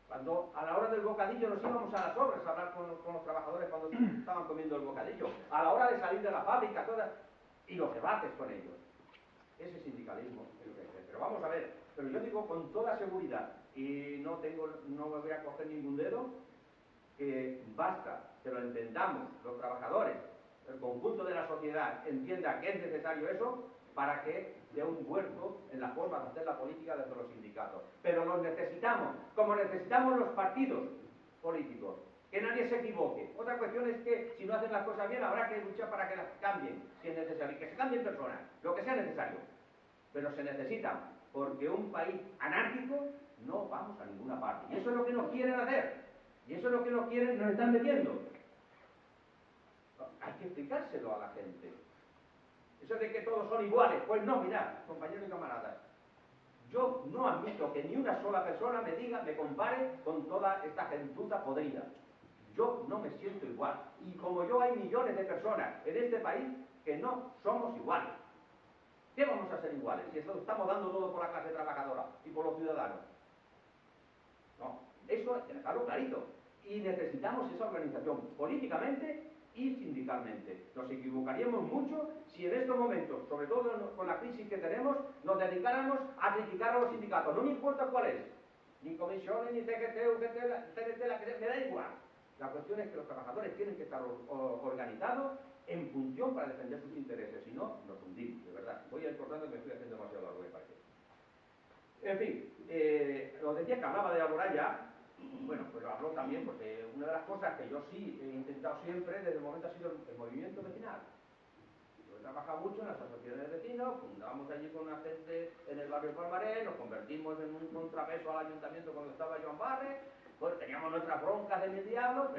cuando a la hora del bocadillo nos íbamos a las obras a hablar con los trabajadores cuando estaban comiendo el bocadillo, a la hora de salir de la fábrica, todas, y los debates con ellos. Ese sindicalismo es lo que hay que hacer. Pero vamos a ver, pero yo digo con toda seguridad, y no me voy a coger ningún dedo, que basta que lo entendamos, los trabajadores, el conjunto de la sociedad entienda que es necesario eso para que dé un vuelco en la forma de hacer la política desde los sindicatos. Pero los necesitamos, como necesitamos los partidos políticos. que nadie se equivoque. Otra cuestión es que si no hacen las cosas bien habrá que luchar para que las cambien, si es necesario, y que se cambien personas, lo que sea necesario. Pero se necesitan, porque un país anárquico no vamos a ninguna parte. Y eso es lo que nos quieren hacer. Y eso es lo que nos quieren, nos están metiendo. Hay que explicárselo a la gente. Eso de que todos son iguales, pues no, mirad, compañeros y camaradas. Yo no admito que ni una sola persona me diga, me compare con toda esta gentuza podrida. Yo no me siento igual. Y como yo hay millones de personas en este país que no somos iguales. ¿Qué vamos a ser iguales si eso estamos dando todo por la clase trabajadora y por los ciudadanos? No, eso hay que dejarlo clarito. Y necesitamos esa organización políticamente y sindicalmente. Nos equivocaríamos mucho si en estos momentos, sobre todo con la crisis que tenemos, nos dedicáramos a criticar a los sindicatos. No me importa cuál es. Ni comisiones, ni CGT, UGT, CNT, la que sea, me da igual. La cuestión es que los trabajadores tienen que estar organizados en función para defender sus intereses, si no, nos hundimos, de verdad. Voy a ir cortando que me estoy haciendo demasiado largo, me parece. En fin, os decía que hablaba de Alboraya. Bueno, pues lo hablo también porque una de las cosas que yo sí he intentado siempre desde el momento ha sido el movimiento vecinal. Yo he trabajado mucho en las asociaciones de vecinos, fundábamos allí con una gente en el barrio Palmarés, nos convertimos en un contrapeso al ayuntamiento cuando estaba Joan Barre, pues teníamos nuestras broncas de mil diablos,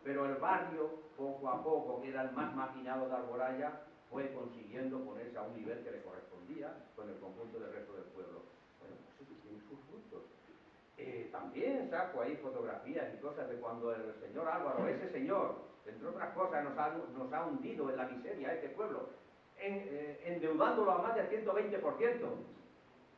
pero el barrio, poco a poco, que era el más marginado de Alboraya, fue consiguiendo ponerse a un nivel que le correspondía con el conjunto del resto del pueblo. Bueno, pues eso tiene sus frutos. También saco ahí fotografías y cosas de cuando el señor Álvaro, ese señor, entre otras cosas, nos ha hundido en la miseria a este pueblo, endeudándolo a más del 120%.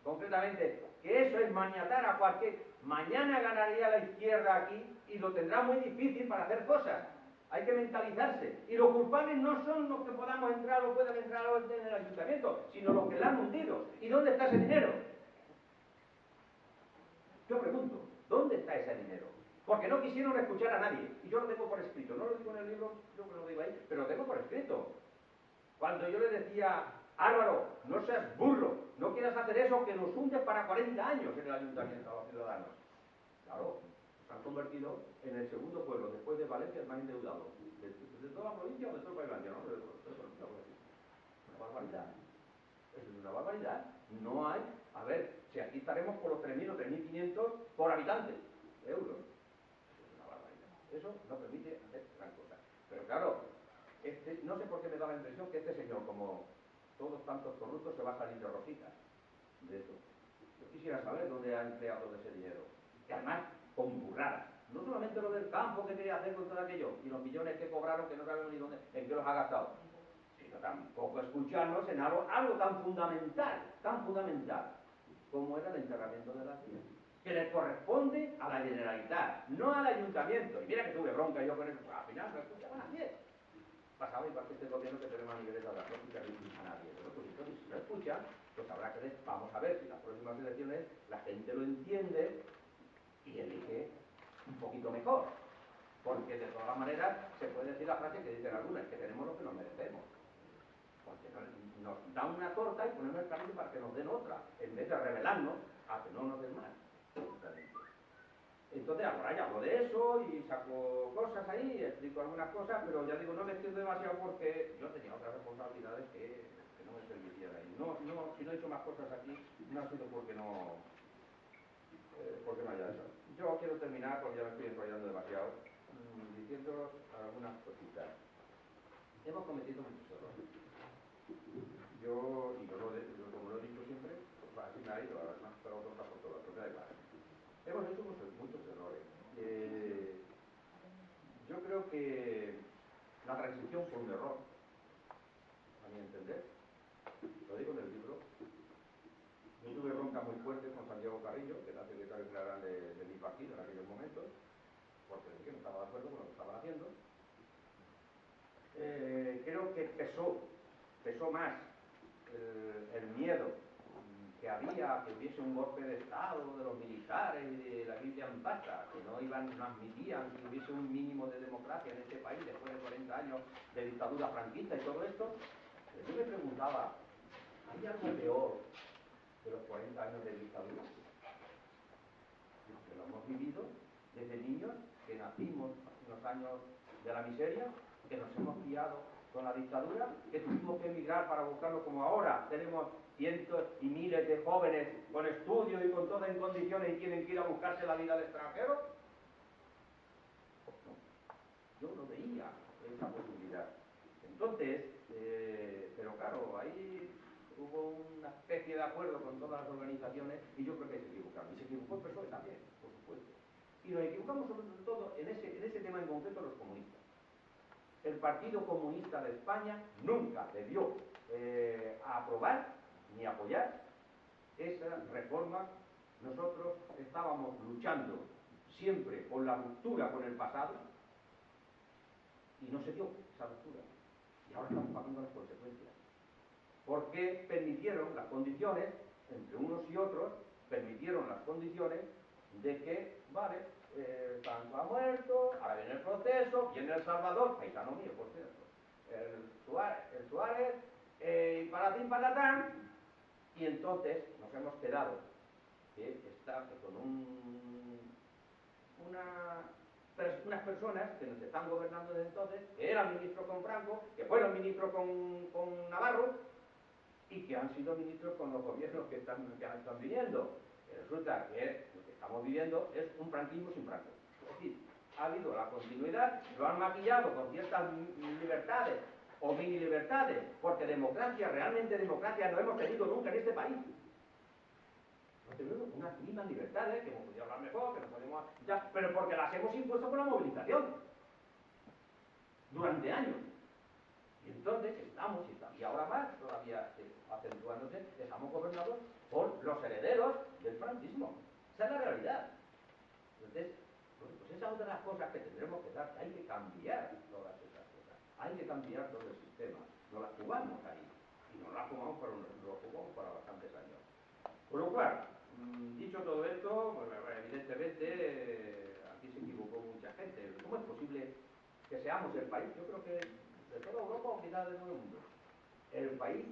Concretamente, que eso es maniatar a cualquier... Mañana ganaría la izquierda aquí y lo tendrá muy difícil para hacer cosas. Hay que mentalizarse. Y los culpables no son los que podamos entrar o puedan entrar en el ayuntamiento, sino los que la han hundido. ¿Y dónde está ese dinero? Yo pregunto, ¿dónde está ese dinero? Porque no quisieron escuchar a nadie. Y yo lo tengo por escrito. No lo digo en el libro, yo que lo digo ahí, pero lo tengo por escrito. Cuando yo le decía, Álvaro, no seas burro, no quieras hacer eso que nos hunde para 40 años en el ayuntamiento a los ciudadanos. Claro, se han convertido en el segundo pueblo, después de Valencia, el más endeudado. ¿De toda la provincia o de todo el país valenciano? No, de toda la provincia. Una barbaridad. Es una barbaridad. No hay... A ver, si aquí estaremos por los 3.000 o 3.500 por habitante euros. Es una barbaridad. Eso no permite hacer gran cosa. Pero claro, no sé por qué me da la impresión que este señor, como todos tantos corruptos, se va a salir de rositas de eso. Yo quisiera saber dónde ha empleado todo ese dinero. Y además, con burradas. No solamente lo del campo que quería hacer con todo aquello, y los millones que cobraron que no sabemos ni dónde, en qué los ha gastado. Sino tampoco escucharnos en algo tan fundamental como era el enterramiento de la tía, que le corresponde a la Generalitat, no al Ayuntamiento. Y mira que tuve bronca yo con eso, al final no escuchaban a nadie. Pasaba igual que este gobierno que tenemos a niveles de la no escucha a nadie. Pero pues entonces, si no escuchan, pues habrá que vamos a ver si las próximas elecciones la gente lo entiende y elige un poquito mejor. Porque de todas maneras se puede decir la frase que dicen algunas, que tenemos lo que nos merecemos. Porque nos dan una torta y ponemos el camino para que nos den otra, en vez de rebelarnos a que no nos den más. Entonces ahora ya hablo de eso y saco cosas ahí, explico algunas cosas, pero ya digo, no me extiendo demasiado porque yo tenía otras responsabilidades que no me permitieran. Y si no he hecho más cosas aquí, no ha sido porque no haya eso. Yo quiero terminar, porque ya me estoy enrollando demasiado, diciendo algunas cositas. Hemos cometido muchos errores. Yo como lo he dicho siempre, pues así me ha ido, además, pero otros por todas, pero me da igual. Hemos hecho muchos errores. Yo creo que la transición fue un error, a mi entender. Lo digo en el libro. Yo tuve broncas muy fuertes con Santiago Carrillo, que era secretario general de mi partido en aquellos momentos, porque no estaba de acuerdo con lo que estaban haciendo. Creo que pesó más el miedo que había, que hubiese un golpe de Estado de los militares y de la Biblia en pasta, que no admitían que hubiese un mínimo de democracia en este país después de 40 años de dictadura franquista y todo esto. Yo me preguntaba, ¿hay algo peor de los 40 años de dictadura? Que lo hemos vivido desde niños, que nacimos, nos los años de la miseria, que nos hemos criado con la dictadura, que tuvimos que emigrar para buscarlo, como ahora tenemos cientos y miles de jóvenes con estudios y con todo en condiciones y tienen que ir a buscarse la vida al extranjero. No, yo no veía esa posibilidad. Entonces, pero claro, ahí hubo una especie de acuerdo con todas las organizaciones y yo creo que se equivocaron. Y se equivocó el PSOE también, por supuesto. Y nos equivocamos sobre todo en ese tema en concreto los comunistas. El Partido Comunista de España nunca debió aprobar ni apoyar esa reforma. Nosotros estábamos luchando siempre por la ruptura con el pasado y no se dio esa ruptura. Y ahora estamos pagando las consecuencias. Porque permitieron las condiciones, entre unos y otros, permitieron las condiciones de que, vale, Franco ha muerto, ahora viene el proceso, viene El Salvador, paisano mío, por cierto, el Suárez, y palatín palatán, y entonces nos hemos quedado que está con unas personas que nos están gobernando desde entonces, que eran ministros con Franco, que fueron ministros con Navarro, y que han sido ministros con los gobiernos que están viniendo. Y resulta que lo que estamos viviendo es un franquismo sin Franco. Es decir, ha habido la continuidad, lo han maquillado con ciertas libertades o mini libertades, porque democracia, realmente democracia, no hemos tenido nunca en este país. No tenemos unas mínimas libertades, que hemos podido hablar mejor, que no podemos... Ya, pero porque las hemos impuesto con la movilización. Durante años. Y entonces estamos, y ahora más, todavía acentuándose, estamos gobernados por los herederos del franquismo. Esa es la realidad. Entonces, pues esa es otra de las cosas que tendremos que dar. Hay que cambiar todas esas cosas. Hay que cambiar todo el sistema. Nos las jugamos ahí. Y nos las jugamos para bastantes años. Por lo cual, dicho todo esto, pues, evidentemente aquí se equivocó mucha gente. ¿Cómo es posible que seamos el país? Yo creo que de toda Europa o quizás de todo el mundo, el país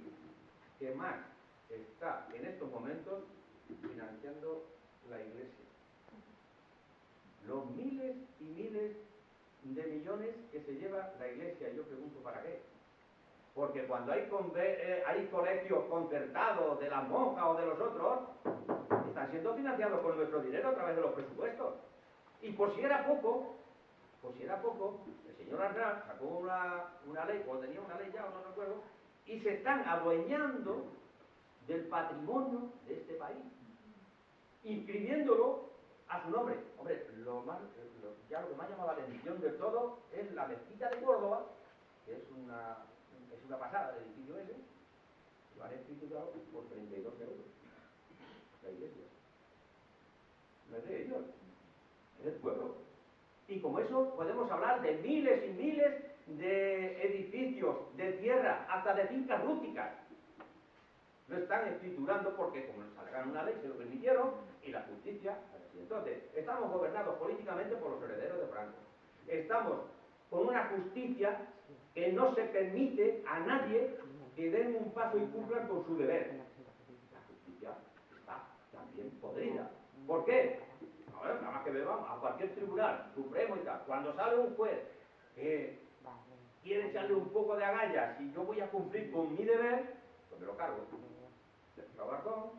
que más está en estos momentos financiando la Iglesia. Los miles y miles de millones que se lleva la Iglesia, yo pregunto ¿para qué? Porque cuando hay colegios concertados de las monjas o de los otros, están siendo financiados con nuestro dinero a través de los presupuestos. Y por si era poco, el señor Arnal sacó una ley, o tenía una ley ya, o no recuerdo, y se están adueñando del patrimonio de este país, inscribiéndolo a su nombre. Hombre, lo que más llama la atención de todo es la mezquita de Córdoba, que es una pasada del edificio ese, lo han escriturado por 32 euros. La iglesia. No es de ellos, es del pueblo. Y como eso podemos hablar de miles y miles de edificios, de tierra, hasta de fincas rústicas. Lo están escriturando porque como les salgan una ley se lo permitieron y la justicia. Entonces, estamos gobernados políticamente por los herederos de Franco. Estamos con una justicia que no se permite a nadie que den un paso y cumplan con su deber. La justicia está también podrida. ¿Por qué? Nada más que bebamos a cualquier tribunal, supremo y tal. Cuando sale un juez que quiere echarle un poco de agallas y yo voy a cumplir con mi deber, pues me lo cargo.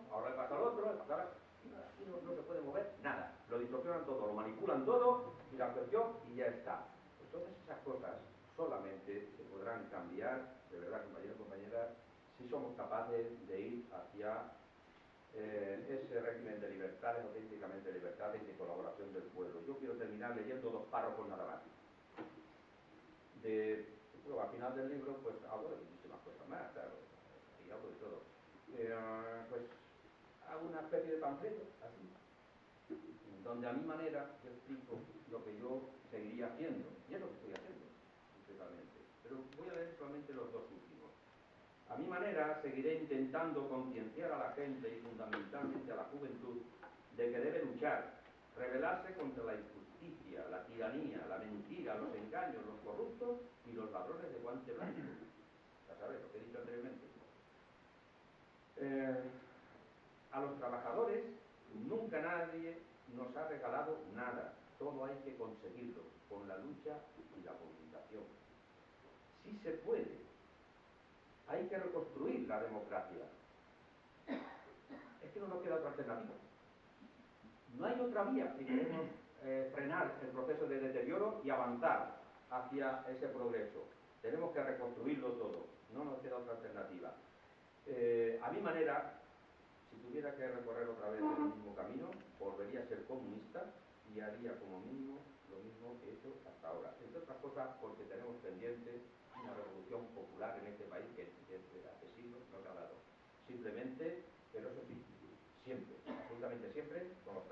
Ahora le pasa al otro, aquí no se puede mover nada. Lo distorsionan todo, lo manipulan todo y la cuestión y ya está. Pues todas esas cosas solamente se podrán cambiar, de verdad, compañeros y compañeras, si somos capaces de ir hacia ese régimen de libertades, auténticamente libertades y de colaboración del pueblo. Yo quiero terminar leyendo 2 párrafos nada más. Al final del libro, pues hablo de muchísimas cosas más, claro, y hablo de todo. Pues hago una especie de panfleto, así, donde a mi manera yo explico lo que yo seguiría haciendo, y es lo que estoy haciendo, principalmente. Pero voy a leer solamente los 2 últimos. A mi manera seguiré intentando concienciar a la gente y fundamentalmente a la juventud de que debe luchar, rebelarse contra la injusticia, la tiranía, la mentira, los engaños, los corruptos y los ladrones de guante blanco. Ya sabes lo que he dicho anteriormente. A los trabajadores nunca nadie nos ha regalado nada, todo hay que conseguirlo. con la lucha y la movilización. Sí se puede. Hay que reconstruir la democracia. Es que no nos queda otra alternativa. No hay otra vía si queremos frenar el proceso de deterioro y avanzar hacia ese progreso. Tenemos que reconstruirlo todo. No nos queda otra alternativa. A mi manera, si tuviera que recorrer otra vez el mismo camino, volvería a ser comunista y haría como mínimo lo mismo que he hecho hasta ahora. Entre otras cosas porque tenemos pendiente una revolución popular en este país que desde hace siglos no se ha dado. Simplemente, pero eso sí, siempre, absolutamente siempre, con los